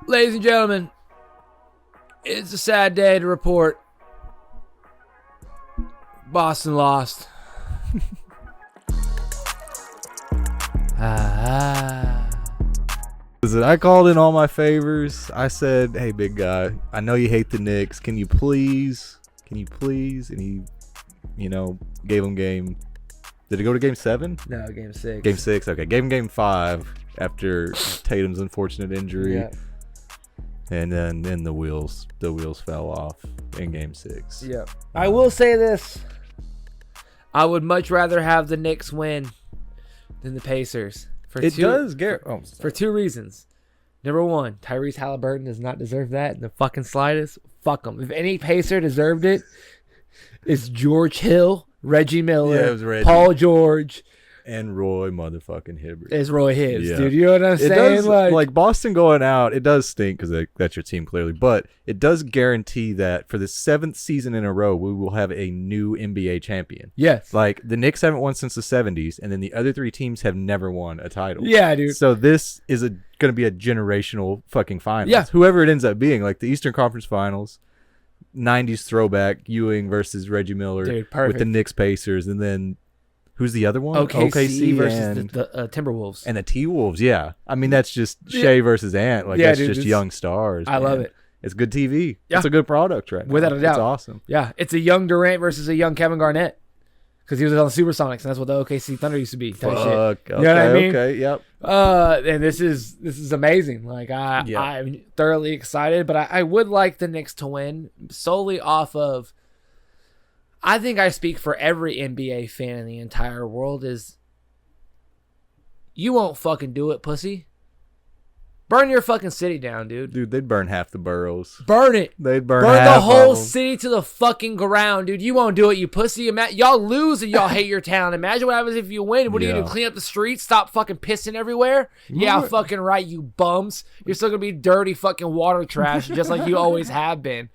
Ladies and gentlemen, it's a sad day to report. Boston lost. Listen, I called in all my favors. I said, hey, big guy, I know you hate the Knicks. Can you please? And he, gave him game. Did it go to game 7? No, game 6. Game 6, okay. Gave him game 5 after Tatum's unfortunate injury. Yeah. And then the wheels fell off in game 6. Yeah. I will say this. I would much rather have the Knicks win than the Pacers. For two reasons. Number one, Tyrese Halliburton does not deserve that in the fucking slightest. Fuck him. If any Pacer deserved it, it's George Hill, Reggie Miller, it was Reggie. Paul George, and Roy motherfucking Hibbert. It's Roy Hibbs, dude. You know what I'm saying? Does, like Boston going out, it does stink because that's your team clearly, but it does guarantee that for the 7th season in a row, we will have a new NBA champion. Yes. Like the Knicks haven't won since the 70s, and then the other 3 teams have never won a title. Yeah, dude. So this is going to be a generational fucking finals. Yeah. Whoever it ends up being, like the Eastern Conference Finals, 90s throwback, Ewing versus Reggie Miller, dude, perfect. with the Knicks Pacers, and then who's the other one? OKC versus the Timberwolves. And the T-Wolves, yeah. I mean, that's just Shea versus Ant. Like, that's dude, just young stars. I love it. It's good TV. Yeah. It's a good product right now. Without a doubt. It's awesome. Yeah, it's a young Durant versus a young Kevin Garnett. Because he was on the Supersonics, and that's what the OKC Thunder used to be. Fuck. Shit. Okay, You know what I mean? Okay, yep. And this is amazing. Like I'm thoroughly excited, but I would like the Knicks to win solely off of. I think I speak for every NBA fan in the entire world. Is you won't fucking do it, pussy. Burn your fucking city down, dude. Dude, they'd burn half the boroughs. Burn it. They'd burn the half whole of them. city to the fucking ground, dude. You won't do it, you pussy. Y'all lose and y'all hate your town. Imagine what happens if you win. What are you gonna do? Clean up the streets? Stop fucking pissing everywhere? Yeah, fucking right, you bums. You're still gonna be dirty fucking water trash, just like you always have been.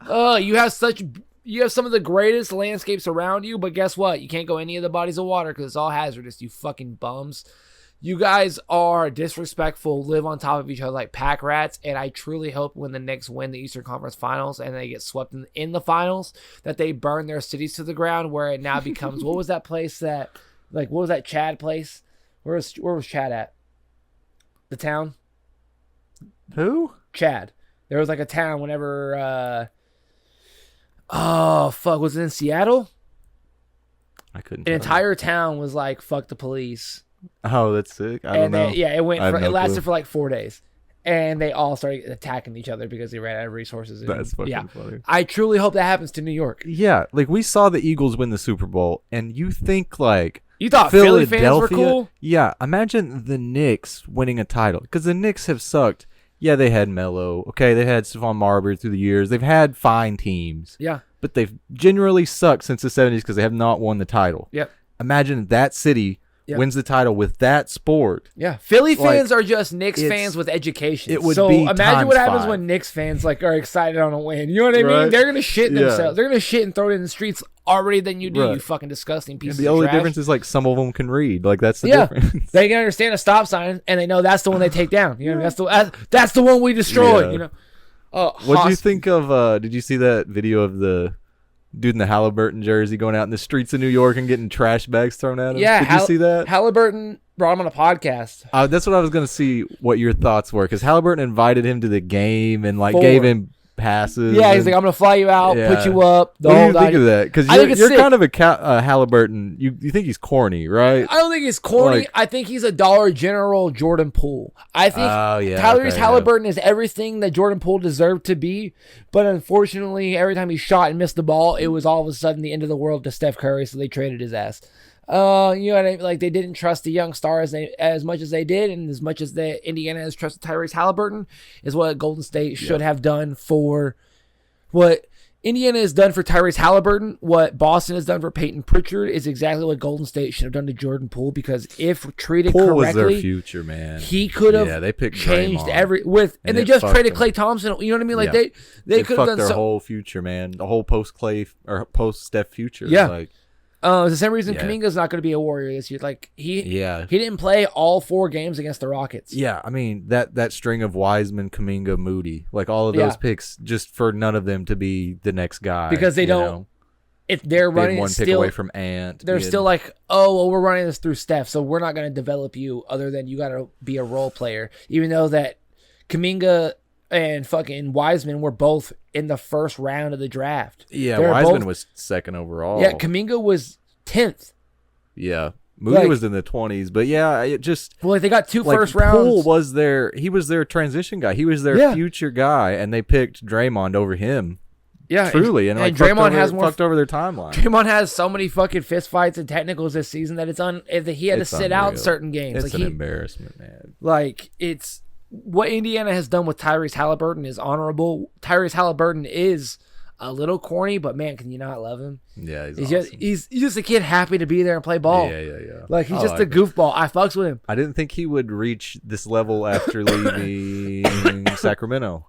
You have some of the greatest landscapes around you, but guess what? You can't go any of the bodies of water because it's all hazardous, you fucking bums. You guys are disrespectful, live on top of each other like pack rats, and I truly hope when the Knicks win the Eastern Conference Finals and they get swept in the finals that they burn their cities to the ground, where it now becomes, what was that place what was that Chad place? Where was Chad at? The town? Who? Chad. There was like a town whenever, was it in Seattle? I couldn't. An entire town was like, fuck the police. Oh, that's sick. I don't know. It lasted for like 4 days. And they all started attacking each other because they ran out of resources. That's fucking funny. I truly hope that happens to New York. Yeah, like we saw the Eagles win the Super Bowl, and you think like you thought Philly fans were cool? Yeah, imagine the Knicks winning a title because the Knicks have sucked. Yeah, they had Melo. Okay, they had Stephon Marbury through the years. They've had fine teams. Yeah, but they've generally sucked since the 70s because they have not won the title. Yep. Imagine that city. Yep. Wins the title with that sport. Yeah, Philly fans are just Knicks fans with education. It would be imagine what happens when Knicks fans are excited on a win. You know what I mean? They're gonna shit themselves. They're gonna shit and throw it in the streets already than you do. You fucking disgusting piece of trash. The only difference is like some of them can read. Like that's the difference. They can understand a stop sign and they know that's the one they take down. You know, that's the one we destroy. Yeah. You know. What do you think of? Did you see that video of the dude in the Halliburton jersey going out in the streets of New York and getting trash bags thrown at him? Yeah, did you see that? Halliburton brought him on a podcast. That's what I was going to see what your thoughts were, because Halliburton invited him to the game and gave him passes. Yeah, he's like, I'm going to fly you out, put you up. What do you think of that? Because you're kind of a Halliburton. You think he's corny, right? I don't think he's corny. I think he's a Dollar General Jordan Poole. I think Tyrese Halliburton is everything that Jordan Poole deserved to be, but unfortunately, every time he shot and missed the ball, it was all of a sudden the end of the world to Steph Curry, so they traded his ass. You know what I mean? Like, they didn't trust the young stars as much as they did, and as much as Indiana has trusted Tyrese Halliburton is what Golden State should have done for what Indiana has done for Tyrese Halliburton. What Boston has done for Peyton Pritchard is exactly what Golden State should have done to Jordan Poole, because if treated Poole correctly, was their future, man. He could have they picked changed Draymond, and they just traded Klay Thompson. You know what I mean? Like they could have done their whole future, man. The whole post Klay or post Steph future. Yeah. Like, It's the same reason Kuminga's not going to be a Warrior this year. Like he didn't play all 4 games against the Rockets. Yeah, I mean that string of Wiseman, Kuminga, Moody, like all of those picks, just for none of them to be the next guy because they don't. Know? If they're running one pick away from Ant, they're still like, oh, well, we're running this through Steph, so we're not going to develop you other than you got to be a role player. Even though that Kuminga and fucking Wiseman were both in the first round of the draft. Yeah, Wiseman was second overall. Yeah, Kuminga was 10th. Yeah, Moody was in the 20s, but yeah, it just they got 2 first rounds. Poole was he was their transition guy. He was their future guy, and they picked Draymond over him. Yeah, truly, and Draymond fucked over their timeline. Draymond has so many fucking fist fights and technicals this season that he had to sit out certain games. It's an embarrassment, man. Like it's. What Indiana has done with Tyrese Halliburton is honorable. Tyrese Halliburton is a little corny, but man, can you not love him? Yeah, he's just a kid happy to be there and play ball. Yeah. Like he's just a goofball. I fucks with him. I didn't think he would reach this level after leaving Sacramento,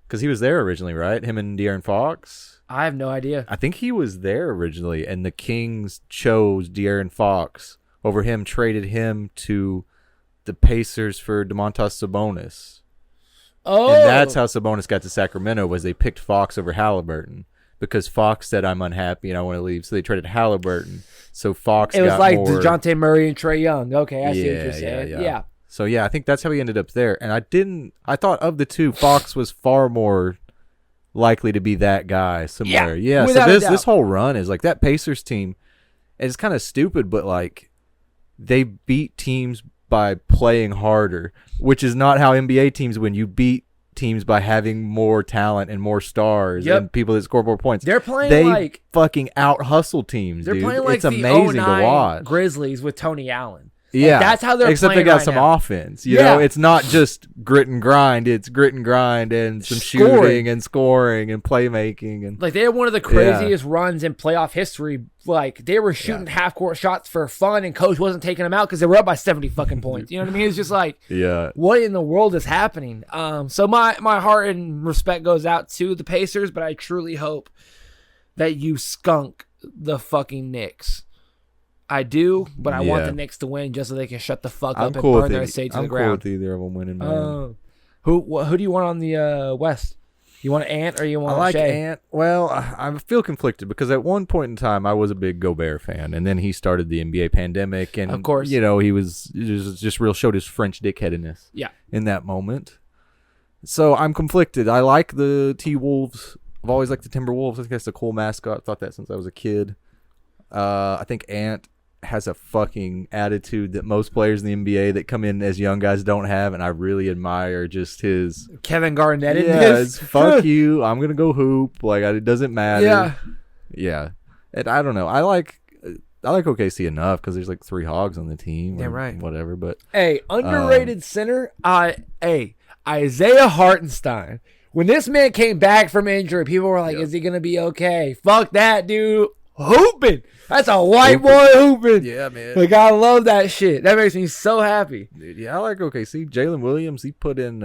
because he was there originally, right? Him and De'Aaron Fox. I have no idea. I think he was there originally, and the Kings chose De'Aaron Fox over him, traded him to the Pacers for Domantas Sabonis. Oh. And that's how Sabonis got to Sacramento, was they picked Fox over Halliburton because Fox said, I'm unhappy and I want to leave. So they traded Halliburton. So Fox It was got like more... DeJounte Murray and Trae Young. Okay, I see what you're saying. Yeah. So yeah, I think that's how he ended up there. And I thought of the two, Fox was far more likely to be that guy somewhere. Yeah, so this whole run is like that Pacers team, it's kind of stupid, but like they beat teams by playing harder, which is not how NBA teams win. You beat teams by having more talent and more stars and people that score more points. They're playing fucking out hustle teams. They're playing like it's amazing to watch. Grizzlies with Tony Allen. Yeah, that's how they're except playing they got right some now. offense. You know, it's not just grit and grind. It's grit and grind and some shooting and scoring and playmaking and like they had one of the craziest runs in playoff history. Like they were shooting half court shots for fun, and coach wasn't taking them out because they were up by 70 fucking points. You know what I mean? It's just like, what in the world is happening? So my heart and respect goes out to the Pacers, but I truly hope that you skunk the fucking Knicks. I do, but I want the Knicks to win just so they can shut the fuck up and burn their stage to the ground. I'm cool with either of them winning, man. Who do you want on the West? You want Ant or you want I like Shea? Ant. Well, I feel conflicted because at one point in time I was a big Gobert fan, and then he started the NBA pandemic, and of course, you know, he was just showed his French dickheadedness. In that moment. So I'm conflicted. I like the T-Wolves. I've always liked the Timberwolves. I think that's a cool mascot. Thought that since I was a kid. I think Ant has a fucking attitude that most players in the NBA that come in as young guys don't have, and I really admire just his Kevin Garnett. It's fuck you. I'm gonna go hoop. Like it doesn't matter. Yeah. And I don't know. I like OKC enough because there's like 3 hogs on the team. Yeah, right. Whatever. But underrated center. Isaiah Hartenstein. When this man came back from injury, people were like, "Is he gonna be okay?" Fuck that, dude. Hooping. That's a white boy hooping. Yeah, man. Like I love that shit. That makes me so happy. Dude, yeah, I like OKC. Jalen Williams, he put in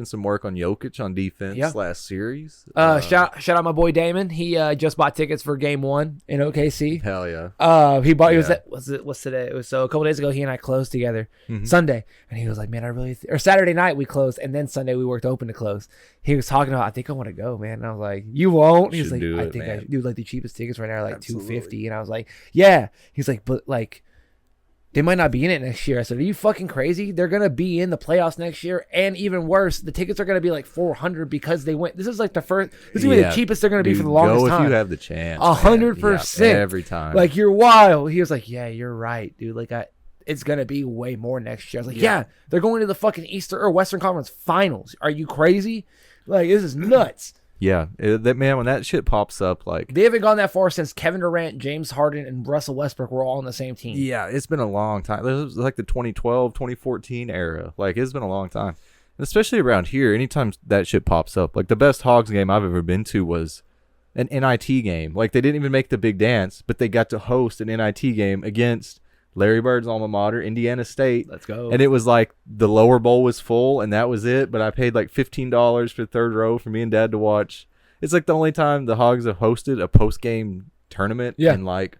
some work on Jokic on defense last series. Shout out my boy Damon. He just bought tickets for Game 1 in OKC. Hell yeah. He bought. What's today? It was a couple days ago. He and I closed together Sunday, and he was like, "Man, I really." Or Saturday night we closed, and then Sunday we worked open to close. He was talking about, "I think I want to go, man." And I was like, "You won't." He's like, "I think I do." Like the cheapest tickets right now are like $250, and I was like, "Yeah." He's like, "But like, they might not be in it next year." I said, "Are you fucking crazy? They're gonna be in the playoffs next year, and even worse, the tickets are gonna be like $400 because they went. This is like the first. This is gonna be the cheapest they're gonna be for the longest time. Go if you have the chance. 100% every time. Like you're wild." He was like, "Yeah, you're right, dude. Like it's gonna be way more next year." I was like, "Yeah, they're going to the fucking Eastern or Western Conference Finals. Are you crazy? Like this is nuts." Yeah, that man, when that shit pops up, like they haven't gone that far since Kevin Durant, James Harden, and Russell Westbrook were all on the same team. Yeah, it's been a long time. This was like the 2012, 2014 era. Like it's been a long time, and especially around here. Anytime that shit pops up, like the best Hogs game I've ever been to was an NIT game. Like they didn't even make the big dance, but they got to host an NIT game against Larry Bird's alma mater, Indiana State. Let's go. And it was like the lower bowl was full, and that was it. But I paid like $15 for third row for me and Dad to watch. It's like the only time the Hogs have hosted a post-game tournament in like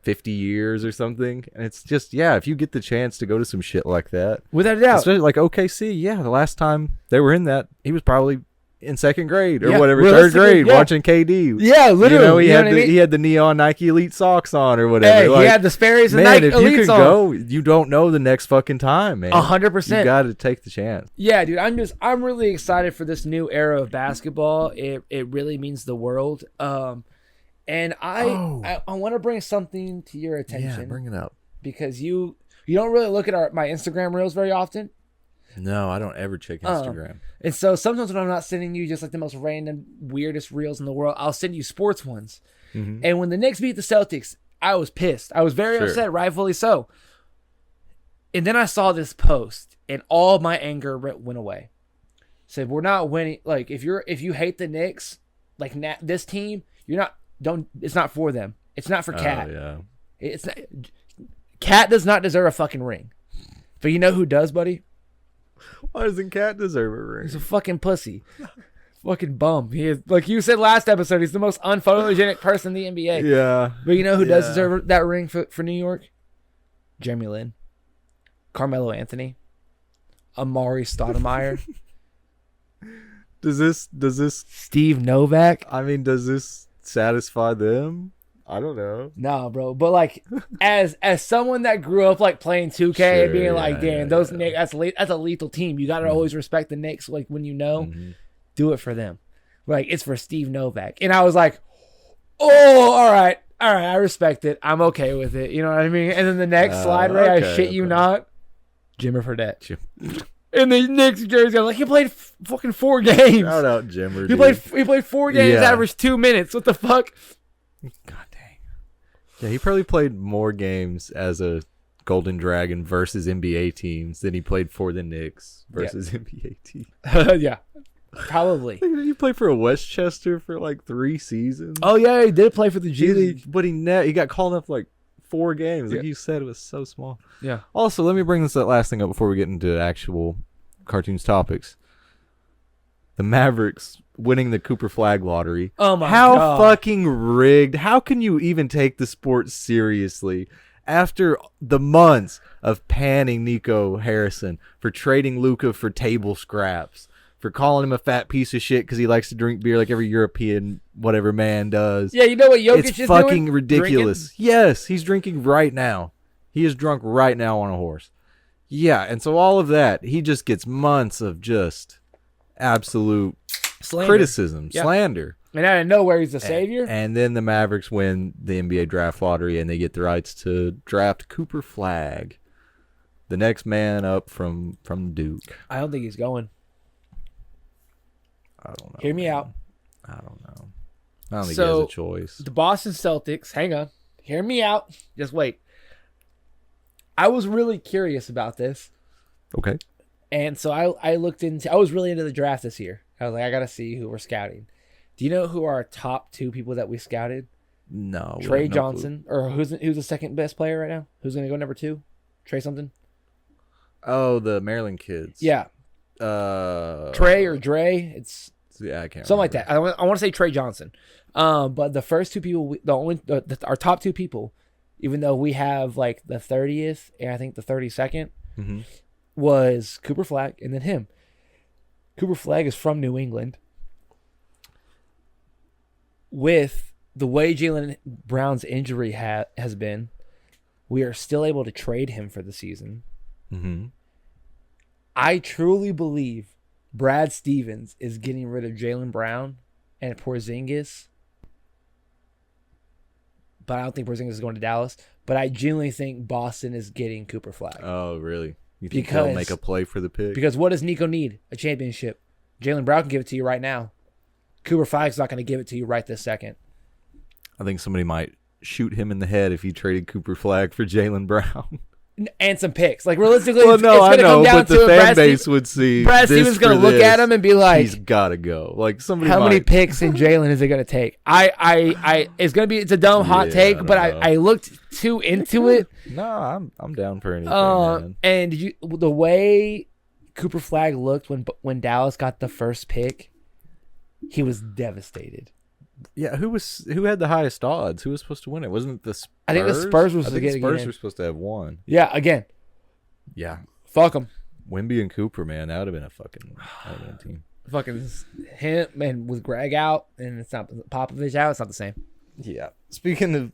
50 years or something. And it's just, yeah, if you get the chance to go to some shit like that. Without a doubt. Especially like OKC, yeah, the last time they were in that, he was probably in second grade or whatever, third grade, watching KD. Yeah, literally. He had the neon Nike Elite socks on or whatever. Hey, like, he had the Sperry's and man, Nike if Elites you can go, you don't know the next fucking time, man. 100%. You got to take the chance. Yeah, dude, I'm really excited for this new era of basketball. It really means the world. And I want to bring something to your attention. Yeah, bring it up. Because you don't really look at my Instagram reels very often. No, I don't ever check Instagram. And so sometimes when I'm not sending you just like the most random, weirdest reels in the world, I'll send you sports ones. Mm-hmm. And when the Knicks beat the Celtics, I was pissed. I was very upset, rightfully so. And then I saw this post, and all of my anger went away. Said, we're not winning. Like, if you hate the Knicks, like this team, it's not for them. It's not for Cat. Yeah. It's not, Cat does not deserve a fucking ring. But you know who does, buddy? Why doesn't Cat deserve a ring? He's a fucking pussy. Fucking bum. He is, like you said last episode, he's the most unphotogenic person in the NBA. Yeah. But you know who does deserve that ring for New York? Jeremy Lin. Carmelo Anthony. Amari Stoudemire. Does this Steve Novak? I mean, does this satisfy them? I don't know. No, bro. But like, as someone that grew up like playing 2K and being like, damn, those Knicks, that's a lethal team. You gotta always respect the Knicks. Like when you know, do it for them. Like it's for Steve Novak. And I was like, oh, all right, I respect it. I'm okay with it. You know what I mean? And then the next slide, Ray, I shit you not, Jimmer Fredette. In the Knicks jersey, I was like, he played fucking 4 games. Shout out Jimmer. He played 4 games, averaged 2 minutes. What the fuck? God dang. Yeah, he probably played more games as a Golden Dragon versus NBA teams than he played for the Knicks versus NBA teams. Yeah, probably. He played for Westchester for like 3 seasons. Oh yeah, he did play for the G League, but he got called up like 4 games. Like you said, it was so small. Yeah. Also, let me bring that last thing up before we get into actual cartoons topics. The Mavericks winning the Cooper Flag lottery. Oh my God. How fucking rigged. How can you even take the sport seriously after the months of panning Nico Harrison for trading Luka for table scraps, for calling him a fat piece of shit because he likes to drink beer like every European whatever man does. Yeah, you know what Jokic is doing? It's fucking ridiculous. Drinking? Yes, he's drinking right now. He is drunk right now on a horse. Yeah, and so all of that, he just gets months of just absolute criticism, slander. And out of nowhere, he's the savior. And then the Mavericks win the NBA draft lottery, and they get the rights to draft Cooper Flag, the next man up from Duke. I don't think he's going. I don't know. Hear me out. I don't know. I don't think he has a choice. The Boston Celtics, hang on. Hear me out. Just wait. I was really curious about this. Okay. And so I looked into, I was really into the draft this year. I was like, I got to see who we're scouting. Do you know who our top 2 people that we scouted? No. Trey Johnson. Or who's the second best player right now? Who's going to go number 2? Trey something? Oh, the Maryland kids. Yeah. Trey or Dre. It's I can't something like that. I want to say Trey Johnson. But the first 2 people, our top 2 people, even though we have like the 30th and I think the 32nd, was Cooper Flag and then him. Cooper Flag is from New England. With the way Jaylen Brown's injury has been, we are still able to trade him for the season. I truly believe Brad Stevens is getting rid of Jaylen Brown and Porzingis. But I don't think Porzingis is going to Dallas. But I genuinely think Boston is getting Cooper Flag. Oh, really? You think he'll make a play for the pick? Because what does Nico need? A championship. Jaylen Brown can give it to you right now. Cooper Flag's not going to give it to you right this second. I think somebody might shoot him in the head if he traded Cooper Flag for Jaylen Brown. And some picks. Like, realistically, well, it's going to come down but to the fan base would see Brad Stevens going to look at him and be like, he's got to go. Like, somebody how many picks in Jaylen is it going to take? It's a dumb hot take, but I looked too into it. No, I'm down for anything, man. And the way Cooper Flag looked when Dallas got the first pick, he was devastated. Yeah, who had the highest odds? Who was supposed to win it? Wasn't it the Spurs? I think the Spurs was I to think get Spurs in. were supposed to have won. Yeah, again. Yeah. Fuck them. Wemby and Cooper, man, that would have been a team. Fucking him and with Greg out and it's not Popovich out. It's not the same. Yeah. Speaking of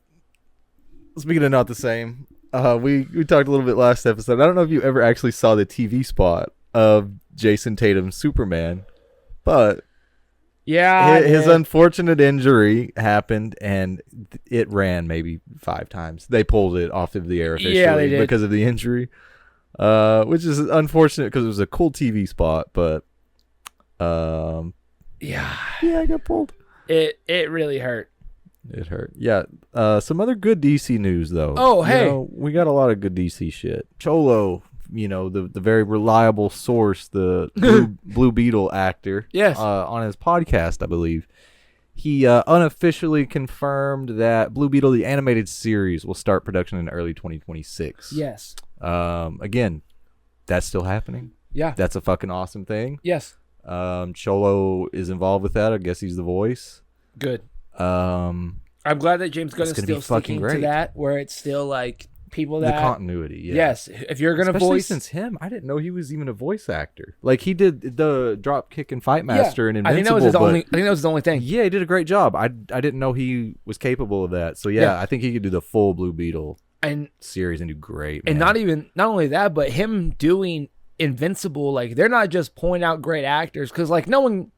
not the same, we talked a little bit last episode. I don't know if you ever actually saw the TV spot of Jayson Tatum Superman, but yeah, his unfortunate injury happened and it ran maybe 5 times. They pulled it off of the air officially because of the injury, which is unfortunate because it was a cool TV spot, but yeah, it got pulled. It really hurt. It hurt. Yeah. Some other good DC news though. Oh, hey. We got a lot of good DC shit. Cholo, the very reliable source, the Blue Beetle actor. Yes. On his podcast, I believe. He unofficially confirmed that Blue Beetle, the animated series, will start production in early 2026. Yes. Again, that's still happening. Yeah. That's a fucking awesome thing. Yes. Cholo is involved with that. I guess he's the voice. Good. I'm glad that James Gunn is still sticking to that, where it's still like people that the continuity. Yeah. Yes, if you're gonna especially voice, since him, I didn't know he was even a voice actor. Like he did the drop kick and Fight Master and Invincible. I think that was his only thing. Yeah, he did a great job. I didn't know he was capable of that. So yeah, I think he could do the full Blue Beetle and series and do great. Man. And not only that, but him doing Invincible. Like they're not just pointing out great actors because like no one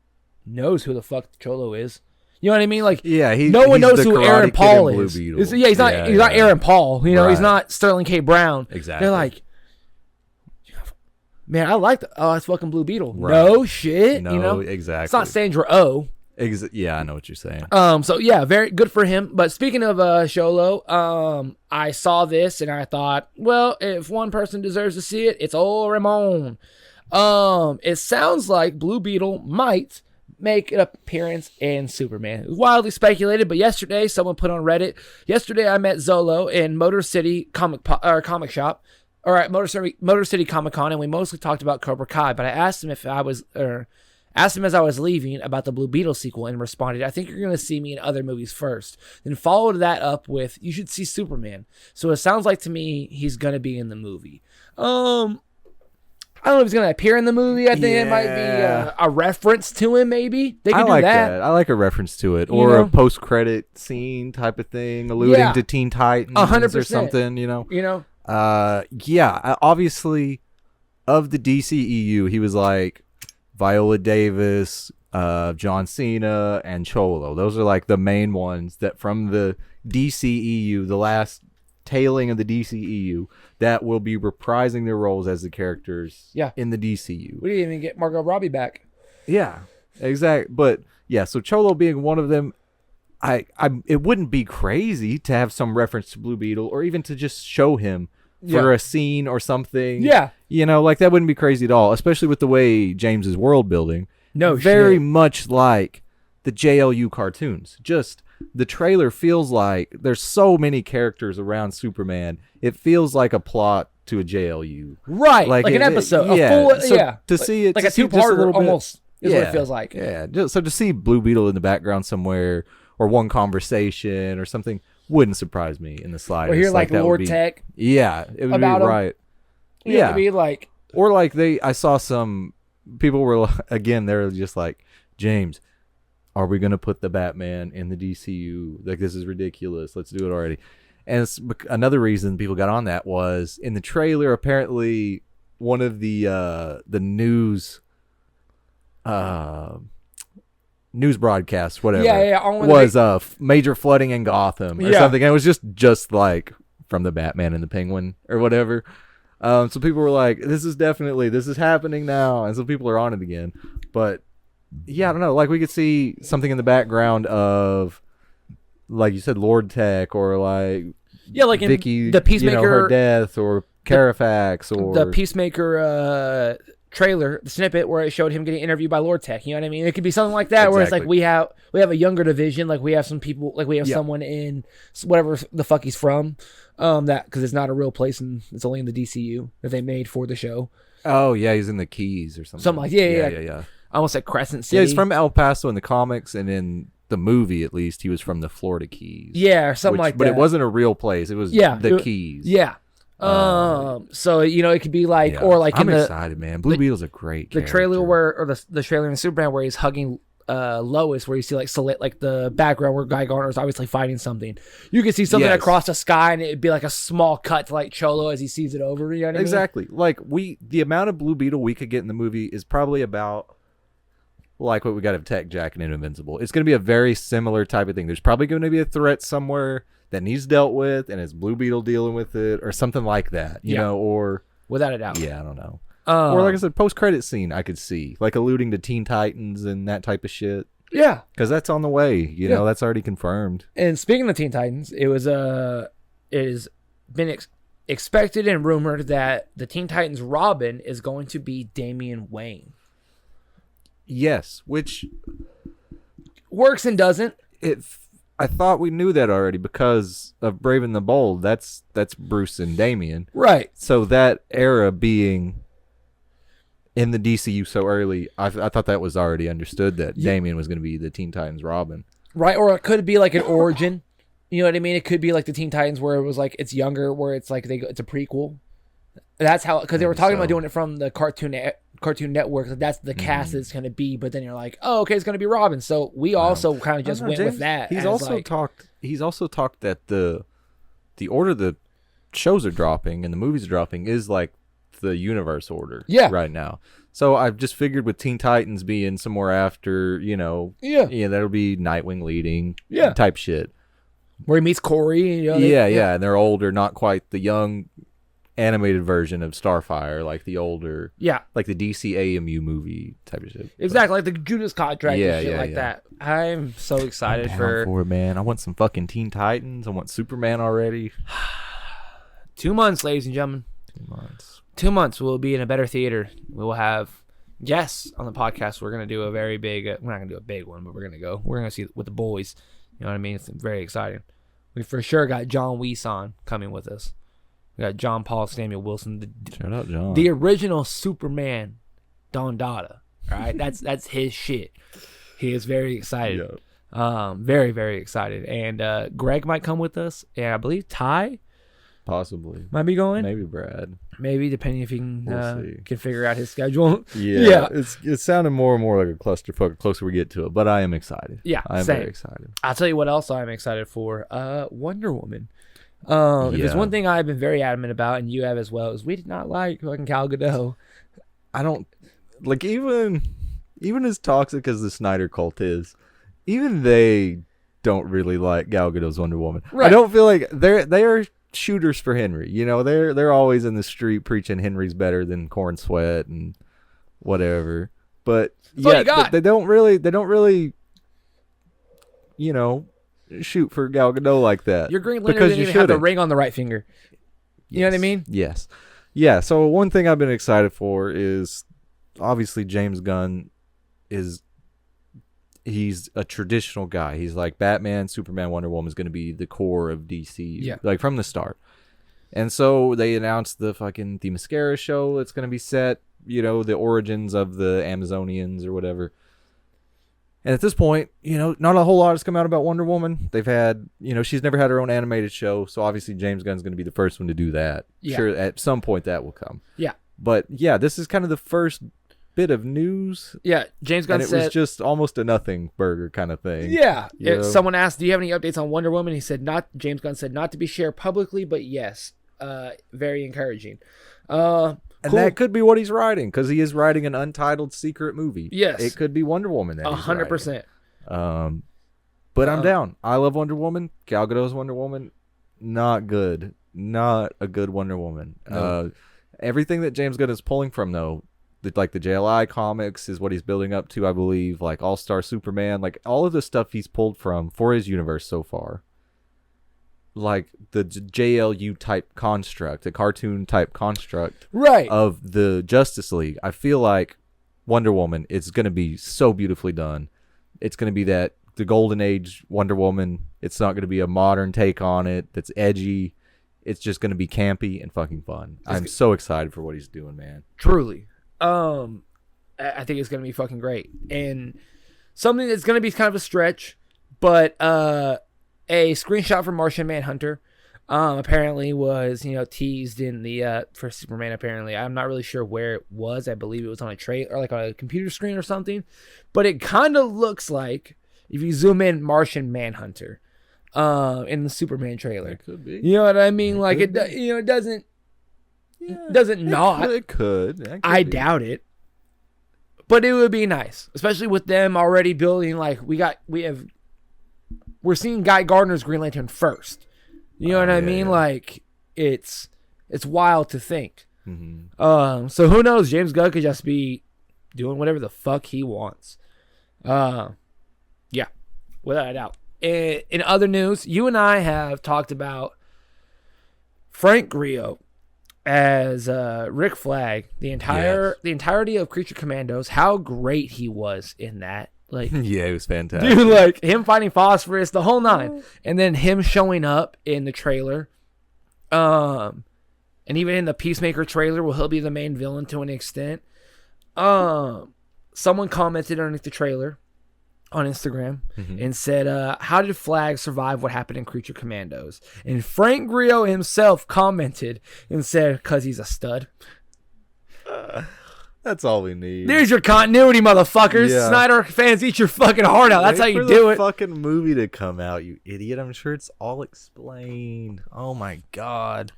knows who the fuck Cholo is. You know what I mean? Like, yeah, no one knows who Aaron Paul is. He's not Aaron Paul. He's not Sterling K. Brown. Exactly. They're like, man, I like that's fucking Blue Beetle. Right. No shit. No, exactly. It's not Sandra Oh. Yeah, I know what you're saying. So yeah, very good for him. But speaking of Cholo, I saw this and I thought, well, if one person deserves to see it, it's old Ramon. It sounds like Blue Beetle might make an appearance in Superman. It was wildly speculated, but yesterday someone put on Reddit. Yesterday I met Zolo in Motor City Comic Shop, or at Motor City Comic Con, and we mostly talked about Cobra Kai. But I asked him asked him as I was leaving about the Blue Beetle sequel, and responded, "I think you're going to see me in other movies first." Then followed that up with, "You should see Superman." So it sounds like to me he's going to be in the movie. I don't know if he's going to appear in the movie. I think it might be a reference to him, maybe. They could do that. I like a reference to it. Or a post-credit scene type of thing, alluding to Teen Titans 100%. Or something, obviously, of the DCEU, he was like Viola Davis, John Cena, and Cholo. Those are like the main ones that from the DCEU, the last tailing of the DCEU, that will be reprising their roles as the characters in the DCU. We didn't even get Margot Robbie back. Yeah, exactly. But yeah, so Cholo being one of them, it wouldn't be crazy to have some reference to Blue Beetle or even to just show him for a scene or something. Yeah. Like that wouldn't be crazy at all, especially with the way James is world building. Very much like the JLU cartoons. Just the trailer feels like there's so many characters around Superman. It feels like a plot to a JLU. Right. Like an episode. To see it. Like a two-parter almost is what it feels like. Yeah. So to see Blue Beetle in the background somewhere or one conversation or something wouldn't surprise me in the slightest. Or hear like Lord Tech. Yeah. It would be right. Yeah. It would be like. Or like I saw some people were, again, they're just like, James, are we going to put the Batman in the DCU? Like, this is ridiculous. Let's do it already. And another reason people got on that was in the trailer, apparently one of the news broadcasts, whatever, was major flooding in Gotham or something. And it was just like from the Batman and the Penguin or whatever. So people were like, this is happening now. And so people are on it again. But yeah, I don't know. Like we could see something in the background of, like you said, Lord Tech or like like Vicky, in the Peacemaker, her death or Carafax or the Peacemaker trailer, the snippet where it showed him getting interviewed by Lord Tech. You know what I mean? It could be something like that where it's like we have a younger division, like we have some people, like we have someone in whatever the fuck he's from, that because it's not a real place and it's only in the DCU that they made for the show. Oh yeah, he's in the Keys or something. Something like yeah. I almost said Crescent City. Yeah, he's from El Paso in the comics, and in the movie at least, he was from the Florida Keys. Yeah, or something like that. But it wasn't a real place. It was the Keys. Yeah. So it could be like, or like I'm excited, man. Blue Beetle's a great character. The trailer the trailer in Superman where he's hugging Lois, where you see like the background where Guy Gardner is obviously fighting something. You could see something across the sky, and it'd be like a small cut to like Cholo as he sees it over. You know what I mean? Exactly. Like the amount of Blue Beetle we could get in the movie is probably about like what we got of Tech Jack and Invincible. It's going to be a very similar type of thing. There's probably going to be a threat somewhere that needs dealt with, and it's Blue Beetle dealing with it, or something like that. You know, or without a doubt. Yeah, I don't know. Or like I said, post-credit scene I could see, like alluding to Teen Titans and that type of shit. Yeah, because that's on the way. You know, that's already confirmed. And speaking of Teen Titans, it has been expected and rumored that the Teen Titans Robin is going to be Damian Wayne. Yes, which works and doesn't. I thought we knew that already because of Brave and the Bold. That's Bruce and Damian. Right. So that era being in the DCU so early, I thought that was already understood that Damian was going to be the Teen Titans Robin. Right, or it could be like an origin. You know what I mean? It could be like the Teen Titans where it was like it's younger, where it's like it's a prequel. That's how, because they were talking about doing it from the Cartoon Network. That's the cast it's going to be, but then you're like, oh, okay, it's going to be Robin. So we also kind of just went with that. He's also talked that the order the shows are dropping and the movies are dropping is like the universe order right now. So I've just figured with Teen Titans being somewhere after, that'll be Nightwing leading type shit. Where he meets Corey. And they're older, not quite the young animated version of Starfire, like the older, like the DC AMU movie type of shit. Exactly, like the Judas Contract and shit like that. I'm so excited for it, man. I want some fucking Teen Titans. I want Superman already. 2 months, ladies and gentlemen. 2 months. 2 months, we'll be in a better theater. We will have guests on the podcast. We're gonna do a very big. We're not gonna do a big one, but we're gonna see with the boys. You know what I mean? It's very exciting. We for sure got John Weiss on coming with us. We got John Paul Samuel Wilson. Shout out John. The original Superman, Don Dada. All right, that's his shit. He is very excited. Very, very excited. And Greg might come with us, and I believe Ty possibly might be going. Maybe Brad. Maybe, depending if he can figure out his schedule. It's sounding more and more like a clusterfuck the closer we get to it, but I am excited. I'm very excited. I'll tell you what else I'm excited for. Wonder Woman. If there's one thing I've been very adamant about, and you have as well, is we did not like fucking Gal Gadot. I don't like, even as toxic as the Snyder cult is, even they don't really like Gal Gadot's Wonder Woman. Right. I don't feel like they are shooters for Henry. You know, they're always in the street preaching Henry's better than Corn Sweat and whatever. But but they don't really shoot for Gal Gadot like that. Your Green Lantern didn't even have the ring on the right finger. You know what I mean? Yes. Yeah, so one thing I've been excited for is obviously James Gunn he's a traditional guy. He's like Batman, Superman, Wonder Woman is going to be the core of DC, like from the start. And so they announced the Mascara show that's going to be set, the origins of the Amazonians or whatever. And at this point, not a whole lot has come out about Wonder Woman. They've had, she's never had her own animated show, so obviously James Gunn's going to be the first one to do that. Yeah. Sure, at some point that will come. Yeah. But yeah, this is kind of the first bit of news. Yeah, James Gunn said... it was just almost a nothing burger kind of thing. Yeah. Someone asked, do you have any updates on Wonder Woman? He said, James Gunn said, not to be shared publicly, but yes. Very encouraging. And that could be what he's writing, because he is writing an untitled secret movie. Yes. It could be Wonder Woman that 100%. But I'm down. I love Wonder Woman. Gal Gadot's Wonder Woman, not good. Not a good Wonder Woman. No. Everything that James Gunn is pulling from, though, like the JLI comics is what he's building up to, I believe. Like All-Star Superman, like all of the stuff he's pulled from for his universe so far. Like the JLU type construct, the cartoon type construct of the Justice League. I feel like Wonder Woman, it's going to be so beautifully done. It's going to be the golden age Wonder Woman. It's not going to be a modern take on it that's edgy. It's just going to be campy and fucking fun. I'm so excited for what he's doing, man. Truly. I think it's going to be fucking great. And something that's going to be kind of a stretch, But a screenshot from Martian Manhunter apparently was, teased in the for Superman. Apparently, I'm not really sure where it was. I believe it was on a tray or like on a computer screen or something. But it kind of looks like, if you zoom in, Martian Manhunter in the Superman trailer. It could be. You know what I mean? Like it doesn't. Doesn't not. It could. I doubt it. But it would be nice, especially with them already building. Like we're seeing Guy Gardner's Green Lantern first. You know what I mean? Yeah. Like it's wild to think. Mm-hmm. So who knows? James Gunn could just be doing whatever the fuck he wants. Yeah, without a doubt. In other news, you and I have talked about Frank Grillo as Rick Flag, the entirety of Creature Commandos, how great he was in that. Like, yeah, it was fantastic. Dude, like him fighting Phosphorus, the whole nine, and then him showing up in the trailer, and even in the Peacemaker trailer, where he'll be the main villain to an extent. Someone commented underneath the trailer on Instagram and said, how did Flag survive what happened in Creature Commandos? And Frank Grillo himself commented and said, because he's a stud. That's all we need. There's your continuity, motherfuckers. Yeah. Snyder fans, eat your fucking heart out. That's how you do it. Fucking movie to come out, you idiot. I'm sure it's all explained. Oh my god.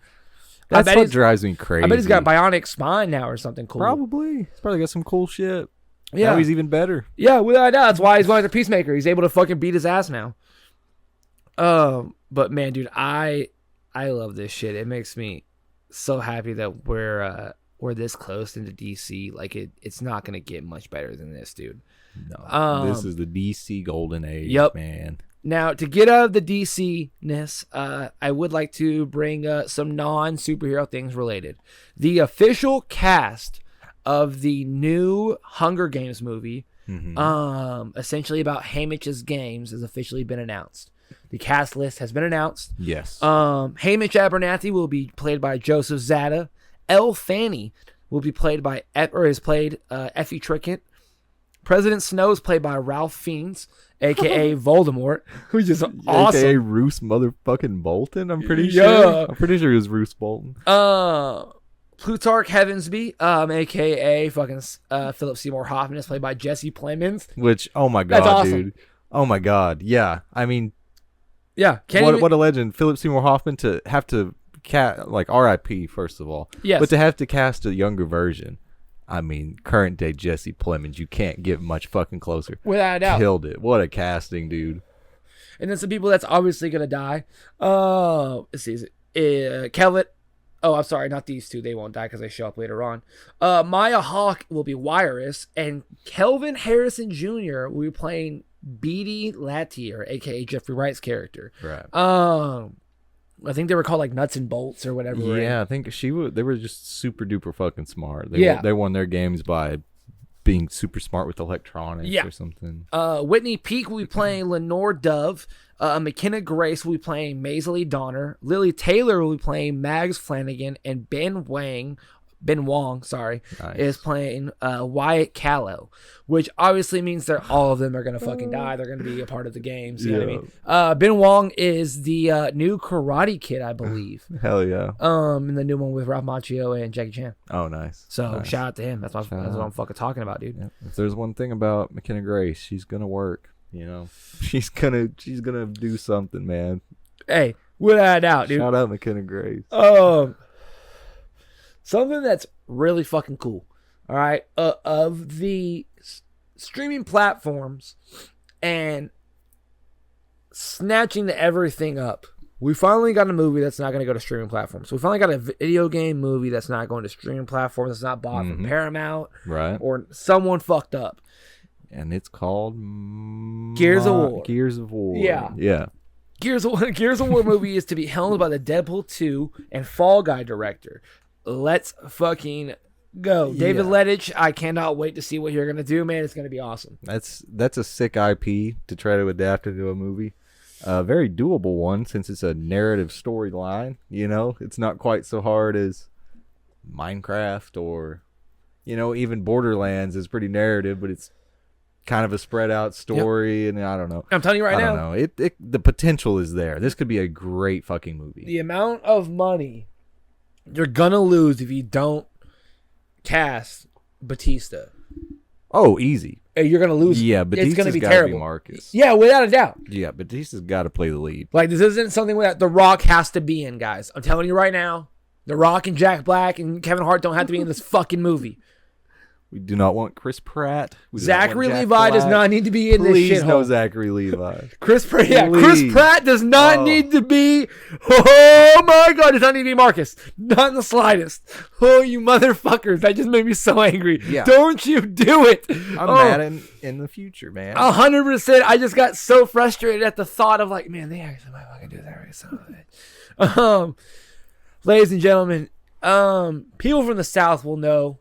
That's what drives me crazy. I bet he's got bionic spine now or something cool. Probably. He's probably got some cool shit. Yeah. Now he's even better. Yeah, without a doubt. That's why he's going to Peacemaker. He's able to fucking beat his ass now. But man, dude, I love this shit. It makes me so happy that we're this close into DC. Like it's not gonna get much better than this, dude. No, this is the DC golden age, man. Now, to get out of the DC-ness, I would like to bring some non-superhero things related. The official cast of the new Hunger Games movie, essentially about Haymitch's games, has officially been announced. The cast list has been announced. Yes. Haymitch Abernathy will be played by Joseph Zada. Elle Fanny will be played by, Effie Trickett. President Snow is played by Ralph Fiennes, a.k.a. Voldemort, who's just awesome. A.k.a. Roose motherfucking Bolton, I'm pretty sure. I'm pretty sure it was Roose Bolton. Plutarch Heavensby, a.k.a. fucking Philip Seymour Hoffman, is played by Jesse Plemons. Which, oh my god, awesome. Dude. Oh my god, yeah. I mean, yeah. What a legend. Philip Seymour Hoffman to have to R.I.P. first of all. Yes. But to have to cast a younger version. I mean, current day Jesse Plemons, you can't get much fucking closer. Without a doubt. Killed it. What a casting, dude. And then some people that's obviously going to die. Let's see. Kelvin. Oh, I'm sorry. Not these two. They won't die because they show up later on. Maya Hawke will be Wireless. And Kelvin Harrison Jr. will be playing Beatty Latier, a.k.a. Jeffrey Wright's character. Right. I think they were called like Nuts and Bolts or whatever. Yeah, right? I think they were just super duper fucking smart. They won their games by being super smart with electronics or something. Whitney Peake will be playing Lenore Dove. McKenna Grace will be playing Maisley Donner. Lily Taylor will be playing Mags Flanagan, and Ben Wong, is playing Wyatt Callow, which obviously means all of them are gonna fucking die. They're gonna be a part of the games. You know what I mean? Ben Wong is the new Karate Kid, I believe. Hell yeah. In the new one with Ralph Macchio and Jackie Chan. Oh, nice. So nice. Shout out to him. That's what I'm fucking talking about, dude. Yeah. If there's one thing about McKenna Grace, she's gonna work. You know, she's gonna do something, man. Hey, without a doubt, dude. Shout out McKenna Grace. Something that's really fucking cool, all right, of the streaming platforms and snatching everything up. We finally got a movie that's not going to go to streaming platforms. We finally got a video game movie that's not going to streaming platforms, that's not bought from Paramount or someone fucked up. And it's called Gears of War. Gears of War. Yeah. Gears of War movie is to be helmed by the Deadpool 2 and Fall Guy director. Let's fucking go. David Lettich, I cannot wait to see what you're going to do, man. It's going to be awesome. That's a sick IP to try to adapt into a movie. A very doable one since it's a narrative storyline. You know, it's not quite so hard as Minecraft or, even Borderlands is pretty narrative, but it's kind of a spread out story, and I don't know. I'm telling you right now. I don't know. The potential is there. This could be a great fucking movie. The amount of money you're gonna lose if you don't cast Batista. Oh, easy. You're gonna lose. Yeah, Batista's it's gonna be gotta terrible. be Marcus. Yeah, without a doubt. Yeah, Batista's got to play the lead. Like, this isn't something that The Rock has to be in, guys. I'm telling you right now. The Rock and Jack Black and Kevin Hart don't have to be in this fucking movie. We do not want Chris Pratt. Zachary Levi does not need to be in this shit. Please no Zachary Levi. Chris Pratt does not need to be. Oh my God, does not need to be Marcus. Not in the slightest. Oh, you motherfuckers. That just made me so angry. Yeah. Don't you do it. I'm mad in the future, man. 100%. I just got so frustrated at the thought of like, man, they actually might fucking do that. Ladies and gentlemen, people from the South will know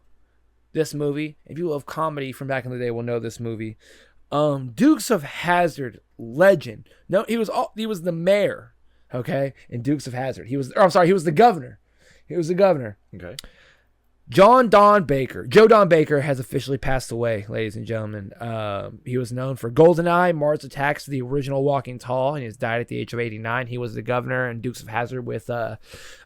this movie, and people of comedy from back in the day will know this movie. Dukes of Hazzard legend. No, he was the mayor, okay, in Dukes of Hazzard. He was the governor. He was the governor. Okay. Joe Don Baker has officially passed away, ladies and gentlemen. He was known for GoldenEye, Mars Attacks, the original Walking Tall, and he's died at the age of 89. He was the governor in Dukes of Hazzard with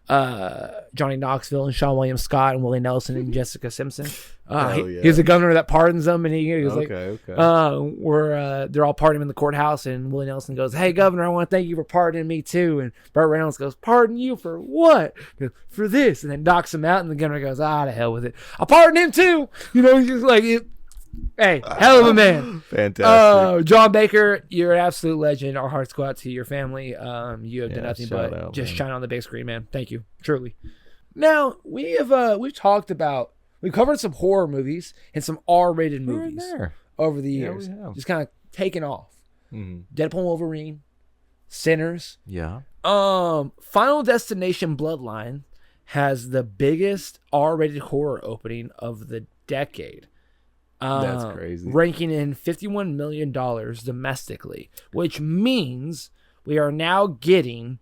Johnny Knoxville and Sean William Scott and Willie Nelson and Jessica Simpson. He's the governor that pardons them, and he was where they're all pardoning him in the courthouse, and Willie Nelson goes, "Hey, governor, I want to thank you for pardoning me too." And Burt Reynolds goes, "Pardon you for what?" He goes, "For this," and then knocks him out, and the governor goes, "Ah, to hell with it. I'll pardon him too." You know, he's just like, hey, hell of a man. Fantastic. John Baker, you're an absolute legend. Our hearts go out to your family. You have done nothing but just shine on the big screen, man. Thank you, truly. Now we've covered some horror movies and some R-rated movies over the years. Just kind of taken off. Deadpool, Wolverine, Sinners. Yeah. Final Destination Bloodline has the biggest R-rated horror opening of the decade. That's crazy. Ranking in $51 million domestically, which means we are now getting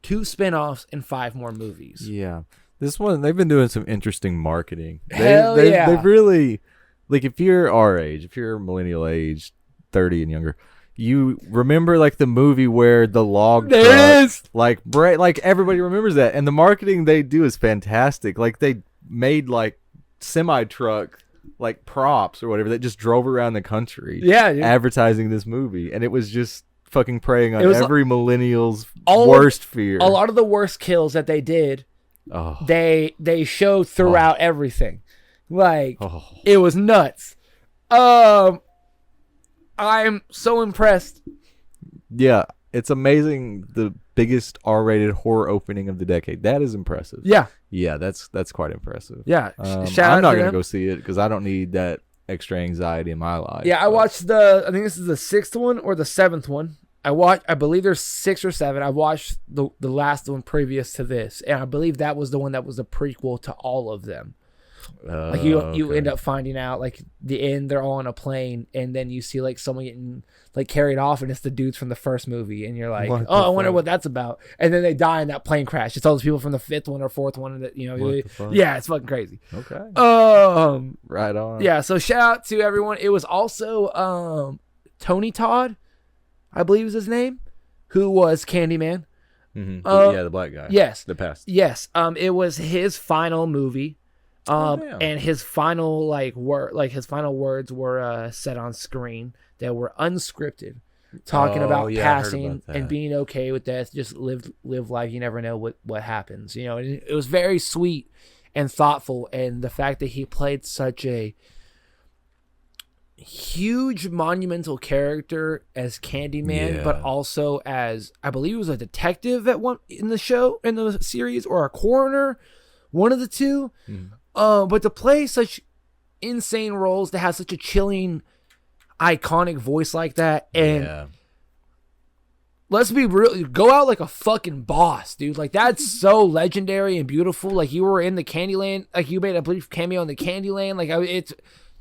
2 spinoffs and 5 more movies. Yeah. This one, they've been doing some interesting marketing. They've really, like, if you're our age, if you're millennial age, 30 and younger, you remember like the movie where the log truck, like everybody remembers that, and the marketing they do is fantastic. Like, they made like semi-truck like props or whatever that just drove around the country, advertising this movie, and it was just fucking preying on every millennial's worst fear. A lot of the worst kills that they did, they showed throughout everything. Like, it was nuts. I'm so impressed. Yeah, it's amazing. The biggest R-rated horror opening of the decade. That is impressive. Yeah, that's quite impressive. Yeah, I'm not gonna go see it because I don't need that extra anxiety in my life. Yeah, I watched I think this is the 6th one or the 7th one. I believe there's 6 or 7. I watched the last one previous to this, and I believe that was the one that was a prequel to all of them. Like you end up finding out like the end, they're all on a plane, and then you see like someone getting like carried off, and it's the dudes from the first movie, and you're like, I wonder what that's about. And then they die in that plane crash. It's all those people from the 5th one or 4th one that it's fucking crazy. Okay. Right on. Yeah. So shout out to everyone. It was also Tony Todd, I believe is his name, who was Candyman. The black guy. Yes. The past. Yes. It was his final movie. And his final his final words were said on screen that were unscripted, talking about passing and being okay with death. Just live life. You never know what happens. You know, it was very sweet and thoughtful, and the fact that he played such a huge monumental character as Candyman, but also as, I believe he was a detective in the series, or a coroner, one of the two. But to play such insane roles, to have such a chilling, iconic voice like that, and let's be real, go out like a fucking boss, dude. Like, that's so legendary and beautiful. Like, you were in the Candyland, like you made a brief cameo in the Candyland. Like,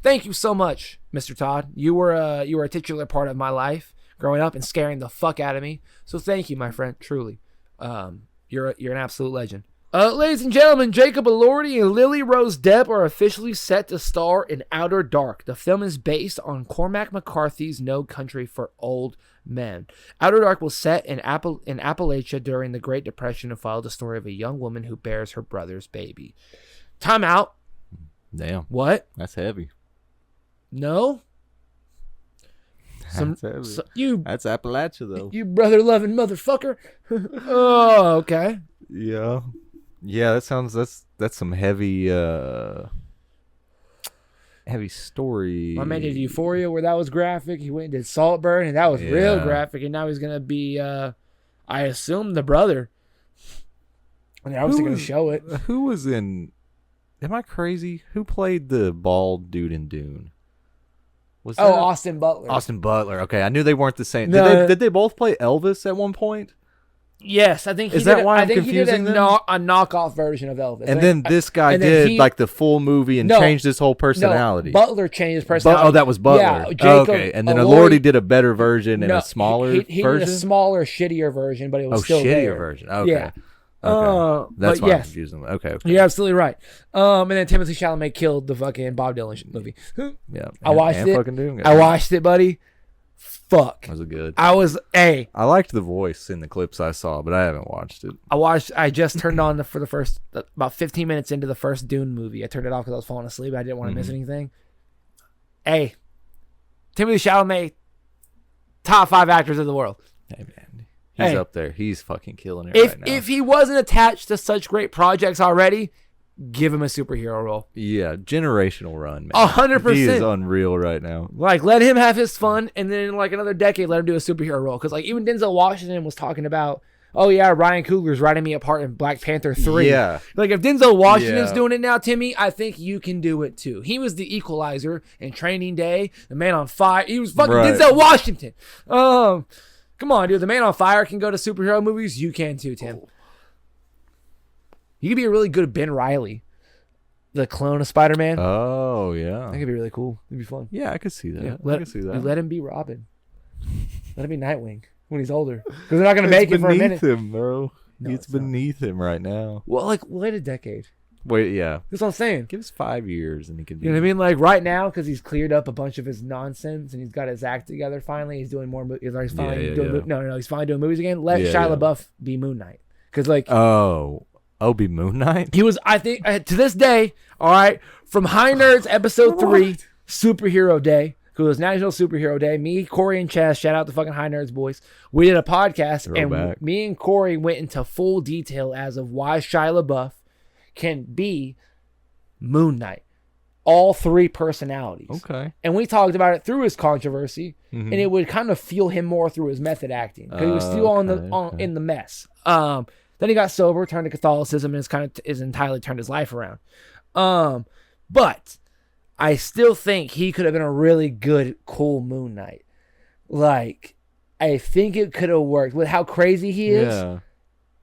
thank you so much, Mr. Todd. You were a titular part of my life growing up and scaring the fuck out of me. So thank you, my friend. Truly, you're an absolute legend. Ladies and gentlemen, Jacob Elordi and Lily Rose Depp are officially set to star in Outer Dark. The film is based on Cormac McCarthy's No Country for Old Men. Outer Dark was set in Appalachia during the Great Depression and followed the story of a young woman who bears her brother's baby. Time out. Damn. What? That's heavy. No? That's heavy. That's Appalachia, though. You brother-loving motherfucker. Oh, okay. Yeah. Yeah, that's some heavy heavy story. My man did Euphoria where that was graphic. He went and did Saltburn and that was real graphic. And now he's gonna be I assume the brother. And they're obviously gonna show it. Who was in am I crazy? Who played the bald dude in Dune? Was that Austin Butler. Austin Butler. Okay, I knew they weren't the same. No. Did they both play Elvis at one point? Yes, I think he Is did. that why I I'm think he did confusing them? a knockoff version of Elvis. And then this guy did like the full movie and changed his whole personality. No, Butler changed his personality. That was Butler. Yeah, Jacob okay, and then Elordi did a better version and a smaller version. He did a smaller, shittier version, but it was still shittier there. version. Okay. Yeah. Okay. That's why I'm confusing them. Okay. You're absolutely right. And then Timothée Chalamet killed the fucking Bob Dylan movie. Yeah. I watched it. Fucking doing it. I watched it, buddy. Fuck. Was it good? I liked the voice in the clips I saw, but I haven't watched it. I just turned on for the first, about 15 minutes into the first Dune movie. I turned it off because I was falling asleep. I didn't want to miss anything. Timothée Chalamet, top 5 actors of the world. Hey, man. He's up there. He's fucking killing it right now. If he wasn't attached to such great projects already, give him a superhero role. Yeah, generational run, man. 100%. He is unreal right now. Like, let him have his fun, and then in like another decade, let him do a superhero role. Because like even Denzel Washington was talking about, oh yeah, Ryan Coogler's writing me apart in Black Panther 3. Yeah. Like if Denzel Washington's doing it now, Timmy, I think you can do it too. He was the Equalizer in Training Day, the Man on Fire. He was fucking Denzel Washington. Come on, dude. The Man on Fire can go to superhero movies. You can too, Tim. You could be a really good Ben Reilly, the clone of Spider-Man. Oh, yeah. That could be really cool. It'd be fun. Yeah, I could see that. Yeah, I could see that. Let him be Robin. Let him be Nightwing when he's older. Because they're not going to make it for a minute. It's beneath him, bro. No, it's beneath him right now. Well, like, wait a decade. Wait, yeah. That's what I'm saying. Give us 5 years and he can be... You know what I mean? Like, right now, because he's cleared up a bunch of his nonsense and he's got his act together finally. He's doing more movies. He's finally doing he's finally doing movies again. Let Shia LaBeouf be Moon Knight. Because, like... Oh, be Moon Knight? He was, I think, to this day, all right, from High Nerds episode 3, Superhero Day, because it was National Superhero Day, me, Corey, and Chaz, shout out the fucking High Nerds boys, we did a podcast, and me and Corey went into full detail as of why Shia LaBeouf can be Moon Knight. All 3 personalities. Okay. And we talked about it through his controversy, and it would kind of fuel him more through his method acting, because he was still in the mess. Then he got sober, turned to Catholicism, and is entirely turned his life around. But I still think he could have been a really good, cool Moon Knight. Like, I think it could have worked with how crazy he is.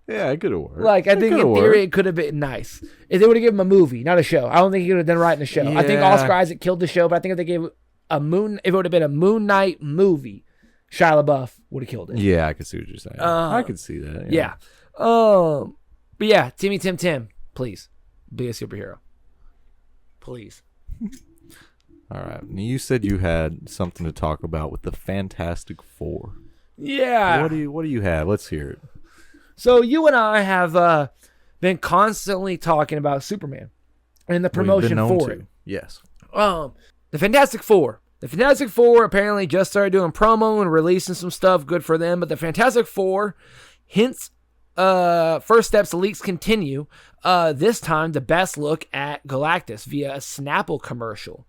Yeah, it could have worked. Like, I think in theory it could have been nice. If they would have given him a movie, not a show. I don't think he would have done right in the show. Yeah. I think Oscar Isaac killed the show, but I think if they gave if it would have been a Moon Knight movie, Shia LaBeouf would have killed it. Yeah, I can see what you're saying. I can see that. Yeah. But yeah, Tim, please be a superhero. Please. All right. Now you said you had something to talk about with the Fantastic Four. Yeah. What do you have? Let's hear it. So you and I have been constantly talking about Superman and the promotion for it. Yes. The Fantastic Four. The Fantastic Four apparently just started doing promo and releasing some stuff. Good for them. But the Fantastic Four hints. First steps, the leaks continue. This time, the best look at Galactus via a Snapple commercial.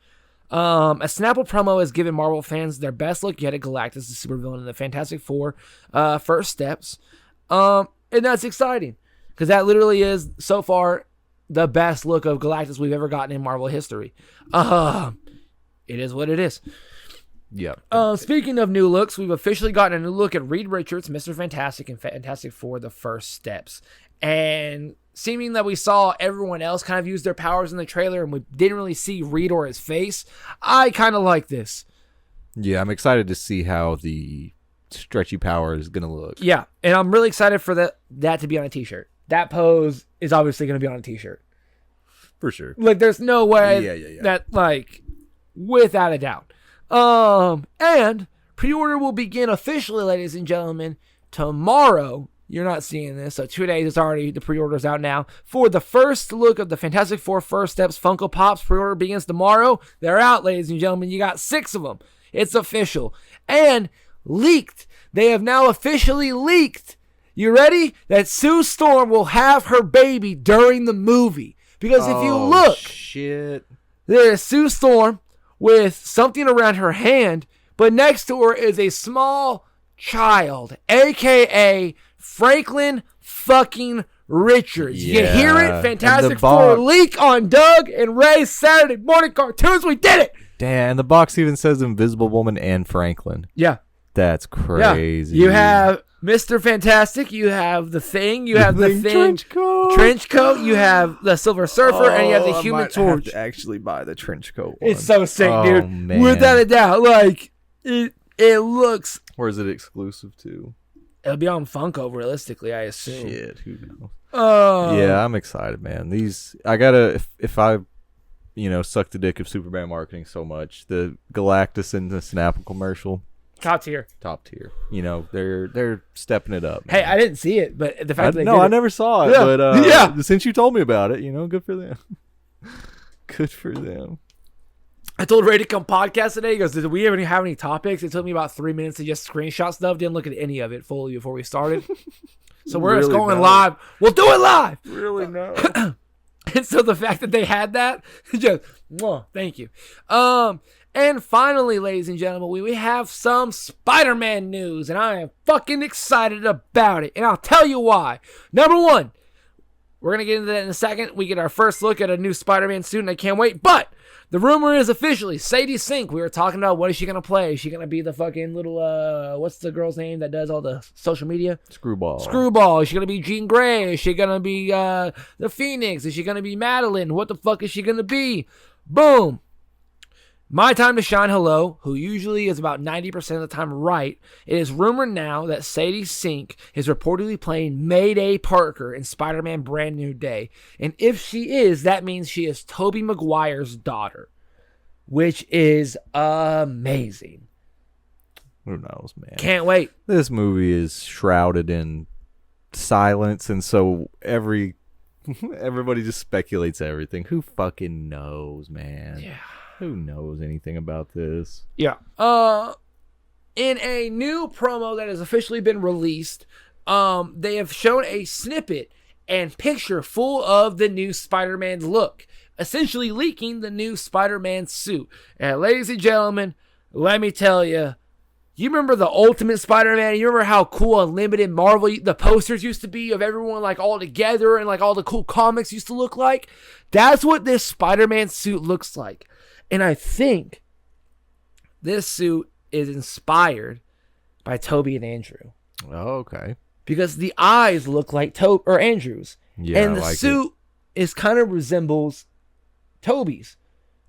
A Snapple promo has given Marvel fans their best look yet at Galactus, the supervillain in the Fantastic Four. First steps. And that's exciting. Because that literally is, so far, the best look of Galactus we've ever gotten in Marvel history. It is what it is. Yep. Speaking of new looks, we've officially gotten a new look at Reed Richards, Mr. Fantastic, and Fantastic Four, the first steps. And seeming that we saw everyone else kind of use their powers in the trailer and we didn't really see Reed or his face, I kind of like this. Yeah, I'm excited to see how the stretchy power is going to look. Yeah, and I'm really excited for that to be on a t-shirt. that pose is obviously going to be on a t-shirt. For sure. Like, there's no way that, like, without a doubt. And pre-order will begin officially, ladies and gentlemen, tomorrow. You're not seeing this, so 2 days, the pre-order's out now. For the first look of the Fantastic Four First Steps Funko Pops, pre-order begins tomorrow. They're out, ladies and gentlemen. You got 6 of them. It's official. And leaked. They have now officially leaked. You ready? That Sue Storm will have her baby during the movie. Because if you look, there is Sue Storm with something around her hand, but next to her is a small child, a.k.a. Franklin fucking Richards. You hear it? Fantastic Four leak on Doug and Ray's Saturday morning cartoons. We did it. Damn, the box even says Invisible Woman and Franklin. Yeah. That's crazy. Yeah. You have Mr. Fantastic. You have the Thing. You have the Thing. Trench coat. You have the Silver Surfer. And you have the Human Torch. I have to actually buy the trench coat one. It's so sick, dude. Man. Without a doubt. Like, it looks... Where is it exclusive to? It'll be on Funko, realistically, I assume. Shit, who knows? Yeah, I'm excited, man. These, I gotta, if I, suck the dick of Superman marketing so much, the Galactus and the Snapple commercial. Top tier. They're stepping it up. Man. Hey, I didn't see it, but the fact that I never saw it, but since you told me about it, good for them. Good for them. I told Ray to come podcast today. He goes, did we even have any topics? It took me about 3 minutes to just screenshot stuff. Didn't look at any of it fully before we started. So we're just going live. We'll do it live. Really no. And so the fact that they had that, just, thank you. And finally, ladies and gentlemen, we have some Spider-Man news, and I am fucking excited about it. And I'll tell you why. Number one, we're going to get into that in a second. We get our first look at a new Spider-Man suit, and I can't wait. But the rumor is officially Sadie Sink. We were talking about what is she going to play. Is she going to be the fucking little, what's the girl's name that does all the social media? Screwball. Is she going to be Jean Grey? Is she going to be the Phoenix? Is she going to be Madeline? What the fuck is she going to be? Boom. My time to shine, hello, who usually is about 90% of the time right. It is rumored now that Sadie Sink is reportedly playing Mayday Parker in Spider-Man Brand New Day. And if she is, that means she is Tobey Maguire's daughter, which is amazing. Who knows, man? Can't wait. This movie is shrouded in silence, and so everybody just speculates everything. Who fucking knows, man? Yeah. Who knows anything about this? Yeah. In a new promo that has officially been released, they have shown a snippet and picture full of the new Spider-Man look, essentially leaking the new Spider-Man suit. And ladies and gentlemen, let me tell you, you remember the Ultimate Spider-Man? You remember how cool Unlimited Marvel, the posters used to be of everyone like all together and like all the cool comics used to look like? That's what this Spider-Man suit looks like. And I think this suit is inspired by Toby and Andrew. Oh, okay. Because the eyes look like Andrew's. Yeah, and the suit is kind of resembles Toby's.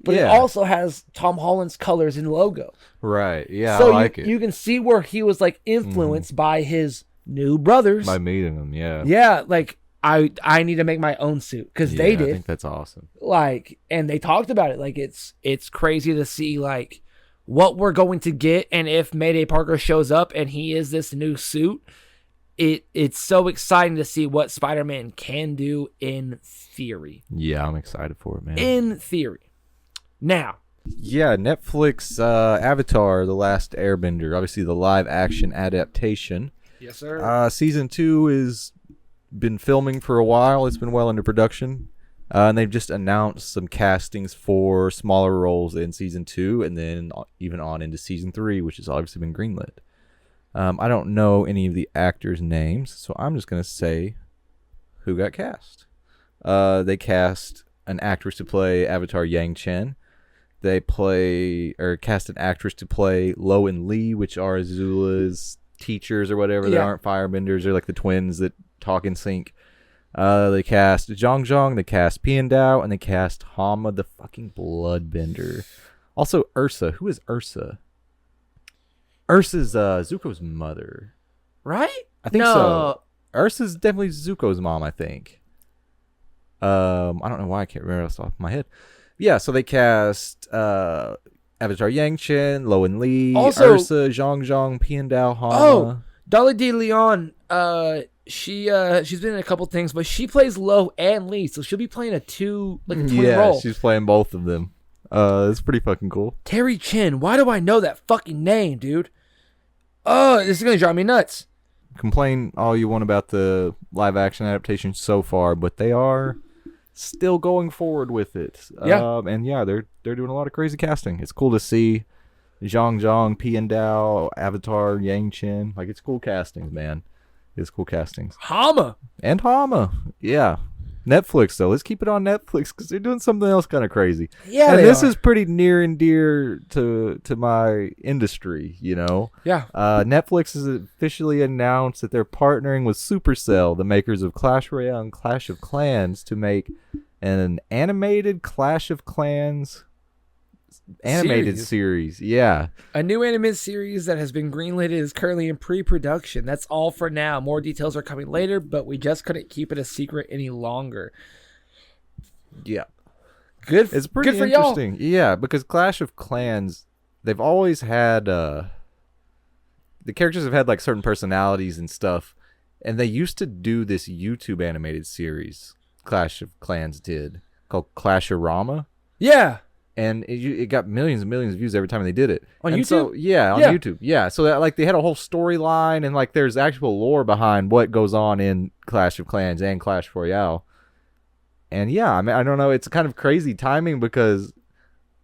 But it also has Tom Holland's colors and logo. Right. Yeah, so I like it. You can see where he was like influenced by his new brothers. By meeting them, yeah. Yeah, like I need to make my own suit because they did. I think that's awesome. Like, and they talked about it. Like, it's crazy to see like what we're going to get, and if Mayday Parker shows up and he is this new suit, it's so exciting to see what Spider-Man can do in theory. Yeah, I'm excited for it, man. In theory. Now. Yeah, Netflix Avatar: The Last Airbender, obviously the live action adaptation. Yes, sir. Season 2 is been filming for a while. It's been well into production. And they've just announced some castings for smaller roles in season 2 and then even on into season 3, which has obviously been greenlit. I don't know any of the actors' names, so I'm just going to say who got cast. They cast an actress to play Avatar Yang Chen. They cast an actress to play Lo and Lee, which are Azula's teachers or whatever. They aren't firebenders. They're like the twins that talk in sync. They cast Zhang Zhang, they cast Piandao, and they cast Hama the fucking Bloodbender. Also Ursa. Who is Ursa? Ursa's Zuko's mother. Right? I think so. Ursa's definitely Zuko's mom, I think. I don't know why I can't remember off the top of my head. Yeah, so they cast Avatar Yang Chen, Lowen Lee, Also, Ursa, Zhang Zhang, Piandao, Hama. Oh, Dolly D. Leon. She's been in a couple things, but she plays Lo and Lee, so she'll be playing a twin role. She's playing both of them. It's pretty fucking cool. Terry Chin. Why do I know that fucking name, dude? Oh, this is gonna drive me nuts. Complain all you want about the live action adaptation so far, but they are still going forward with it. Yeah. And yeah, they're doing a lot of crazy casting. It's cool to see Zhang Zhang, Piandao, Avatar, Yang Chen. Like, it's cool castings, man. It's cool castings. Hama. And Hama. Yeah. Netflix, though. Let's keep it on Netflix because they're doing something else kind of crazy. Yeah, and this is pretty near and dear to my industry, you know? Yeah. Netflix has officially announced that they're partnering with Supercell, the makers of Clash Royale and Clash of Clans, to make an animated Clash of Clans animated series. Yeah. A new animated series that has been greenlit is currently in pre-production. That's all for now. More details are coming later, but we just couldn't keep it a secret any longer. Yeah. It's pretty good for interesting. y'all. Yeah, because Clash of Clans, they've always had the characters have had like certain personalities and stuff, and they used to do this YouTube animated series Clash of Clans did called Clash-orama. Yeah. And it got millions and millions of views every time they did it. On and YouTube? So, yeah, on YouTube. Yeah. So that, like, they had a whole storyline, and like there's actual lore behind what goes on in Clash of Clans and Clash Royale. And yeah, I mean, I don't know, it's kind of crazy timing because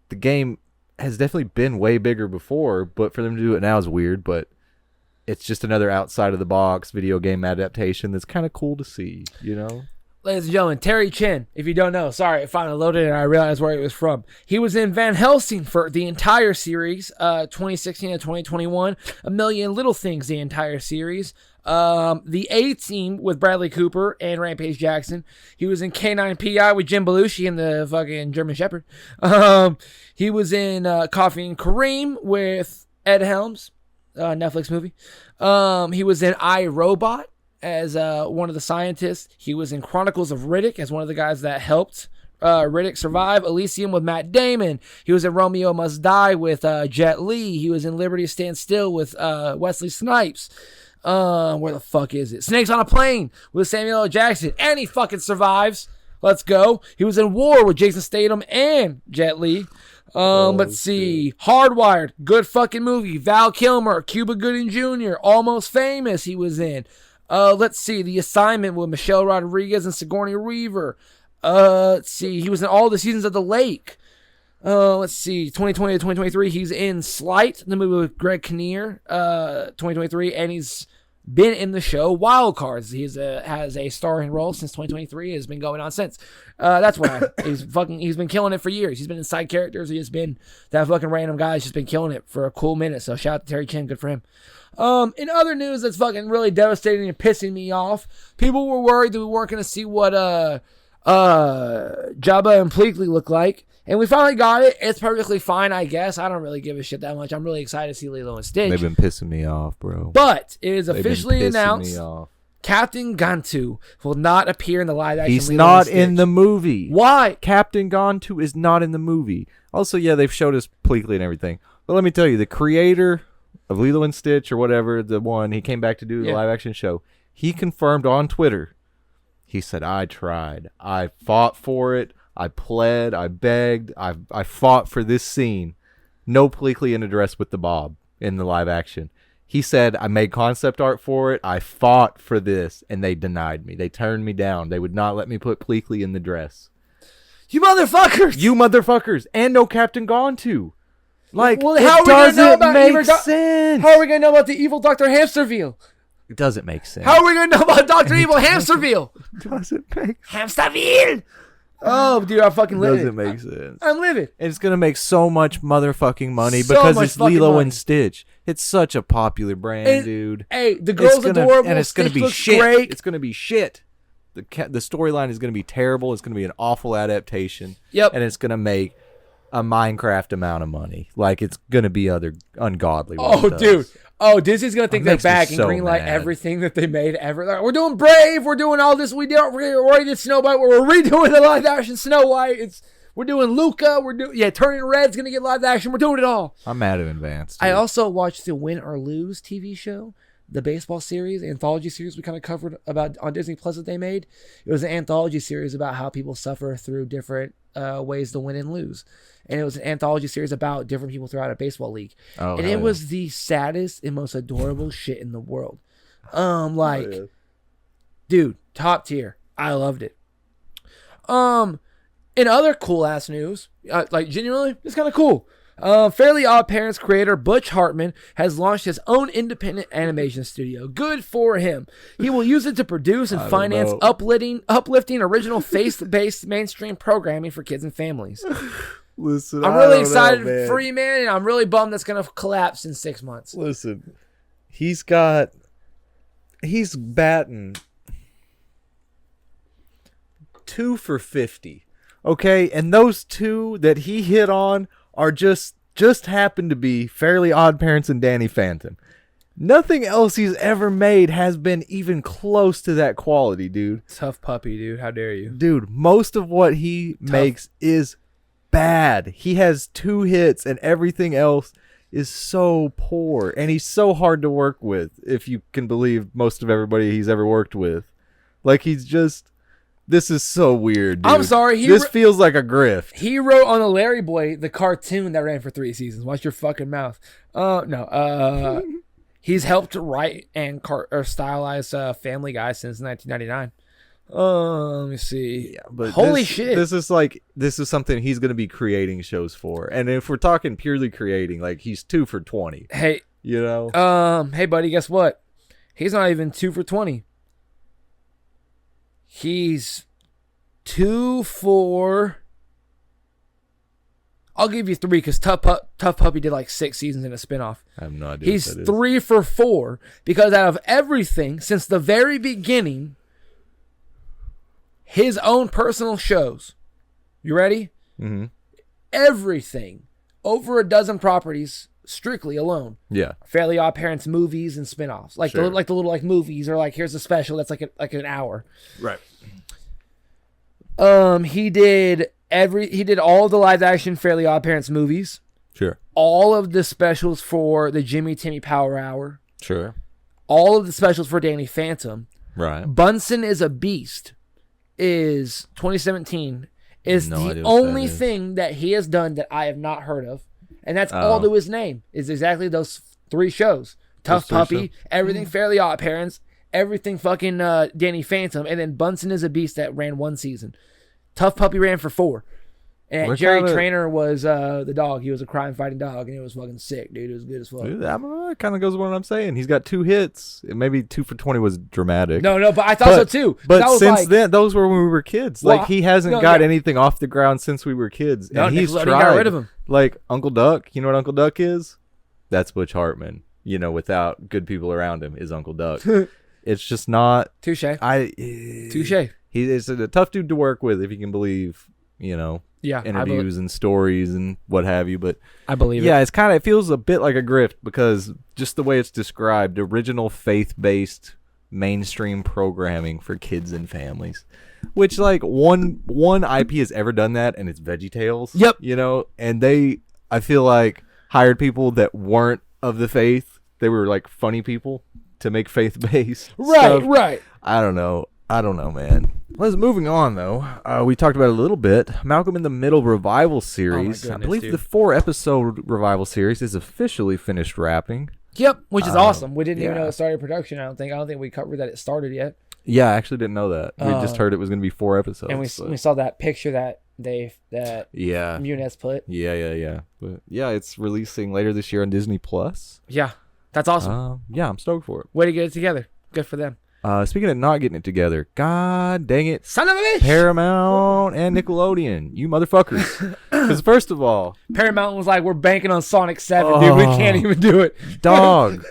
the game has definitely been way bigger before, but for them to do it now is weird, but it's just another outside of the box video game adaptation that's kind of cool to see, you know? Ladies and gentlemen, Terry Chin, if you don't know, sorry, I finally loaded it and I realized where he was from. He was in Van Helsing for the entire series, 2016 to 2021. A Million Little Things, the entire series. The A-Team with Bradley Cooper and Rampage Jackson. He was in K9 PI with Jim Belushi and the fucking German Shepherd. He was in Coffee and Kareem with Ed Helms, Netflix movie. He was in iRobot as one of the scientists. He was in Chronicles of Riddick as one of the guys that helped Riddick survive. Elysium with Matt Damon. He was in Romeo Must Die with Jet Li. He was in Liberty Stand Still with Wesley Snipes. Where the fuck is it? Snakes on a Plane with Samuel L. Jackson. And he fucking survives. Let's go. He was in War with Jason Statham and Jet Li. Let's see. Hardwired. Good fucking movie. Val Kilmer. Cuba Gooding Jr. Almost Famous he was in. Let's see. The Assignment with Michelle Rodriguez and Sigourney Weaver. Let's see. He was in all the seasons of The Lake. Let's see. 2020 to 2023. He's in Slight, the movie with Greg Kinnear. 2023, and he's been in the show Wild Cards. He has a starring role since 2023. Has been going on since. That's why he's been killing it for years. He's been in side characters. He's been that fucking random guy. He's just been killing it for a cool minute. So shout out to Terry Chin. Good for him. In other news that's fucking really devastating and pissing me off, people were worried that we weren't going to see what Jabba and Pleakley look like. And we finally got it. It's perfectly fine, I guess. I don't really give a shit that much. I'm really excited to see Lilo and Stitch. They've been pissing me off, bro. But it is officially announced Captain Gantu will not appear in the live action He's Lilo not and Stitch. in the movie. Why? Captain Gantu is not in the movie. Also, yeah, they've showed us Pleakley and everything. But let me tell you, the creator of Lilo and Stitch or whatever, the one he came back to do the live action show, he confirmed on Twitter. He said, I tried. I fought for it. I pled, I begged, I fought for this scene. No Pleakley in a dress with the bob in the live action. He said, I made concept art for it. I fought for this, and they denied me. They turned me down. They would not let me put Pleakley in the dress. You motherfuckers! You motherfuckers! And no Captain Gantu. Like, well, it doesn't make sense. How are we going to know about the evil Dr. Hamsterville? It doesn't make sense. How are we going to know about Dr. Evil Hamsterville? It doesn't make sense. Hamsterville! Oh, dude, I'm fucking livid. Doesn't make sense. I'm livid. And it's going to make so much motherfucking money So because much it's fucking Lilo money. and Stitch. It's such a popular brand, dude. Hey, the girl's adorable. And it's going to be looks shit. Great. It's going to be shit. The storyline is going to be terrible. It's going to be an awful adaptation. Yep. And it's going to make a Minecraft amount of money. Like, it's going to be other ungodly. Oh, dude. Oh, Disney's gonna think they're makes me back and so greenlight mad. everything that they made ever. Like, we're doing Brave. We're doing all this. We already did Snow White. We're redoing the live action Snow White. We're doing Luca. Turning Red's gonna get live action. We're doing it all. I'm mad in advance. I also watched the Win or Lose TV show, the baseball series, anthology series we kind of covered about on Disney Plus that they made. It was an anthology series about how people suffer through different ways to win and lose. And it was an anthology series about different people throughout a baseball league. Oh, and it was the saddest and most adorable shit in the world. Dude, top tier. I loved it. In other cool ass news, genuinely, it's kind of cool. Fairly Odd Parents creator Butch Hartman has launched his own independent animation studio. Good for him. He will use it to produce and finance uplifting original faith-based mainstream programming for kids and families. Listen, I'm really excited for you, man, and I'm really bummed that's going to collapse in 6 months. Listen, he's batting 2 for 50. Okay, and those 2 that he hit on are just happened to be Fairly Odd Parents and Danny Phantom. Nothing else he's ever made has been even close to that quality, dude. Tough puppy, dude. How dare you? Dude, most of what he makes is bad. He has 2 hits and everything else is so poor. And he's so hard to work with, if you can believe most of everybody he's ever worked with. Like, he's just... This is so weird, dude. I'm sorry. This feels like a grift. He wrote on the Larry Boy, the cartoon that ran for 3 seasons. Watch your fucking mouth. No. He's helped write and stylize Family Guy since 1999. Let me see. Yeah, but holy shit. This is something he's going to be creating shows for. And if we're talking purely creating, like, he's 2 for 20. Hey. You know? Hey, buddy, guess what? He's not even 2 for 20. He's 2 for... I'll give you 3 because Tough Puppy did like 6 seasons in a spinoff. I have no idea. He's 3 for 4 because out of everything since the very beginning, his own personal shows. You ready? Mm-hmm. Everything. Over a dozen properties strictly alone. Yeah. Fairly Odd Parents movies and spinoffs. Like sure. the little movies or here's a special that's like an hour. Right. He did all the live action Fairly Odd Parents movies. Sure. All of the specials for the Jimmy Timmy Power Hour. Sure. All of the specials for Danny Phantom. Right. Bunsen is a Beast is 2017 is the only thing that he has done that I have not heard of. And that's all to his name is exactly those 3 shows. Tough Puppy, everything Fairly Odd Parents, everything fucking Danny Phantom, and then Bunsen is a Beast that ran 1 season. Tough Puppy ran for 4. And Jerry Trainer was the dog. He was a crime-fighting dog, and it was fucking sick, dude. It was good as fuck. Dude, that kind of goes with what I'm saying. He's got 2 hits. Maybe 2 for 20 was dramatic. No, but I thought so too. But since then, those were when we were kids. Well, he hasn't got anything off the ground since we were kids. And he's tried. Got rid of him. Like Uncle Duck. You know what Uncle Duck is? That's Butch Hartman. You know, without good people around him, is Uncle Duck. It's just not. Touche. Touche. He is a tough dude to work with, if you can believe, interviews and stories and what have you. But I believe it. Yeah, it feels a bit like a grift because just the way it's described, original faith-based mainstream programming for kids and families. Which, like, one IP has ever done that, and it's VeggieTales. Yep. And they, I feel like, hired people that weren't of the faith. They were, like, funny people to make faith-based stuff. Right. I don't know, man. Moving on, though. We talked about it a little bit. Malcolm in the Middle revival series. Oh my goodness, I believe the 4-episode revival series is officially finished wrapping. Yep, which is awesome. We didn't even know it started production. I don't think we covered that it started yet. Yeah, I actually didn't know that. We just heard it was going to be 4 episodes. And we saw that picture that Muniz put. Yeah. But yeah, it's releasing later this year on Disney Plus. Yeah, that's awesome. Yeah, I'm stoked for it. Way to get it together. Good for them. Speaking of not getting it together, god dang it, son of a bitch, Paramount and Nickelodeon, you motherfuckers. Because first of all, Paramount was like, we're banking on Sonic 7, dude. We can't even do it. Dog.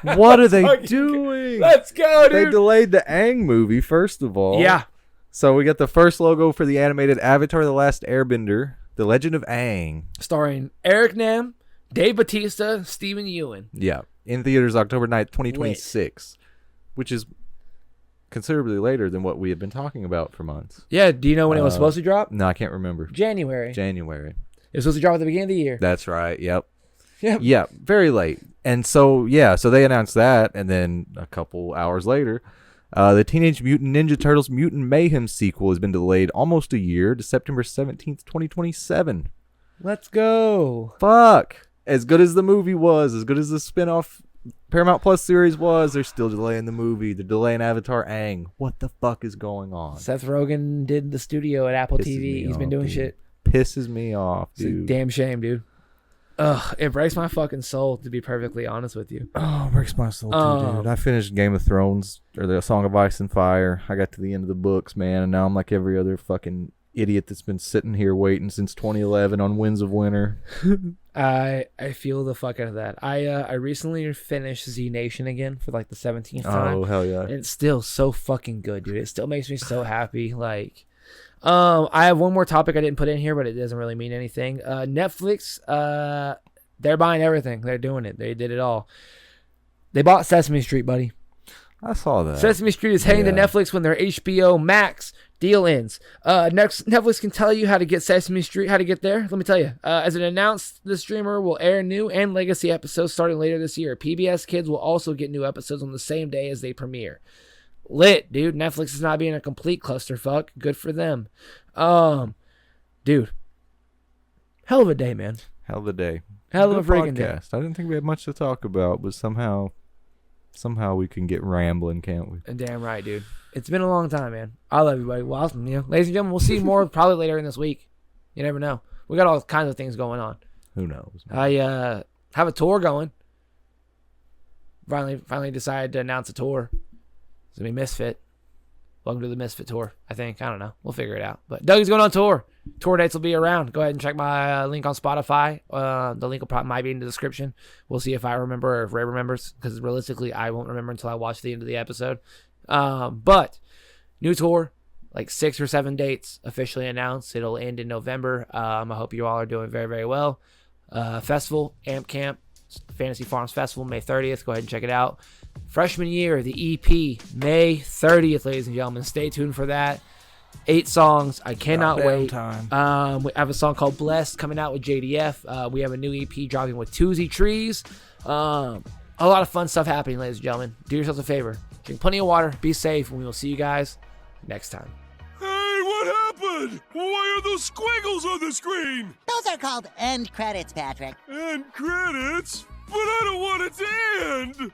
What are they doing? Let's go, dude. They delayed the Aang movie, first of all. Yeah. So we got the first logo for the animated Avatar The Last Airbender, The Legend of Aang. Starring Eric Nam, Dave Bautista, Steven Yeun. Yeah. In theaters October 9th, 2026, which is considerably later than what we have been talking about for months. Yeah, do you know when it was supposed to drop? No, I can't remember. January. January. It was supposed to drop at the beginning of the year. That's right. Yep. Yep. Yeah, very late. And so, yeah, so they announced that, and then a couple hours later, the Teenage Mutant Ninja Turtles Mutant Mayhem sequel has been delayed almost a year to September 17th, 2027. Let's go. Fuck. As good as the movie was, as good as the spinoff Paramount Plus series was, they're still delaying the movie. They're delaying Avatar Aang. What the fuck is going on? Seth Rogen did the studio at Apple TV. He's been doing shit. Pisses me off, dude. It's a damn shame, dude. Ugh, it breaks my fucking soul, to be perfectly honest with you. Oh, it breaks my soul too, dude. I finished Game of Thrones, or the Song of Ice and Fire. I got to the end of the books, man, and now I'm like every other fucking idiot that's been sitting here waiting since 2011 on Winds of Winter. I feel the fuck out of that. I recently finished Z Nation again for like the 17th time. Oh, hell yeah. And it's still so fucking good, dude. It still makes me so happy. Like, I have one more topic I didn't put in here, but it doesn't really mean anything. Netflix, they're buying everything. They're doing it. They did it all. They bought Sesame Street, buddy. I saw that. Sesame Street is heading to Netflix when their HBO Max deal ends. Next, Netflix can tell you how to get Sesame Street, how to get there. Let me tell you. As it announced, the streamer will air new and legacy episodes starting later this year. PBS Kids will also get new episodes on the same day as they premiere. Lit, dude. Netflix is not being a complete clusterfuck. Good for them. Dude. Hell of a day, man. Hell of a day. Hell of a freaking day. I didn't think we had much to talk about, but somehow we can get rambling, can't we? And damn right, dude. It's been a long time, man. I love everybody. Well, awesome, you know, ladies and gentlemen, we'll see more probably later in this week. You never know. We got all kinds of things going on. Who knows? I have a tour going. Finally decided to announce a tour. It's gonna be Misfit. Welcome to the Misfit tour. I think. I don't know. We'll figure it out. But Doug's going on tour. Tour dates will be around. Go ahead and check my link on Spotify. The link might be in the description. We'll see if I remember or if Ray remembers, because realistically, I won't remember until I watch the end of the episode. But new tour, like 6 or 7 dates officially announced. It'll end in November. I hope you all are doing very, very well. Festival, Amp Camp, Fantasy Farms Festival, May 30th. Go ahead and check it out. Freshman Year, the EP, May 30th, ladies and gentlemen. Stay tuned for that. 8 songs. I cannot wait. We have a song called Blessed coming out with JDF. We have a new EP dropping with Toozy Trees. A lot of fun stuff happening, ladies and gentlemen. Do yourselves a favor. Drink plenty of water. Be safe. And we will see you guys next time. Hey, what happened? Why are those squiggles on the screen? Those are called end credits, Patrick. End credits? But I don't want it to end!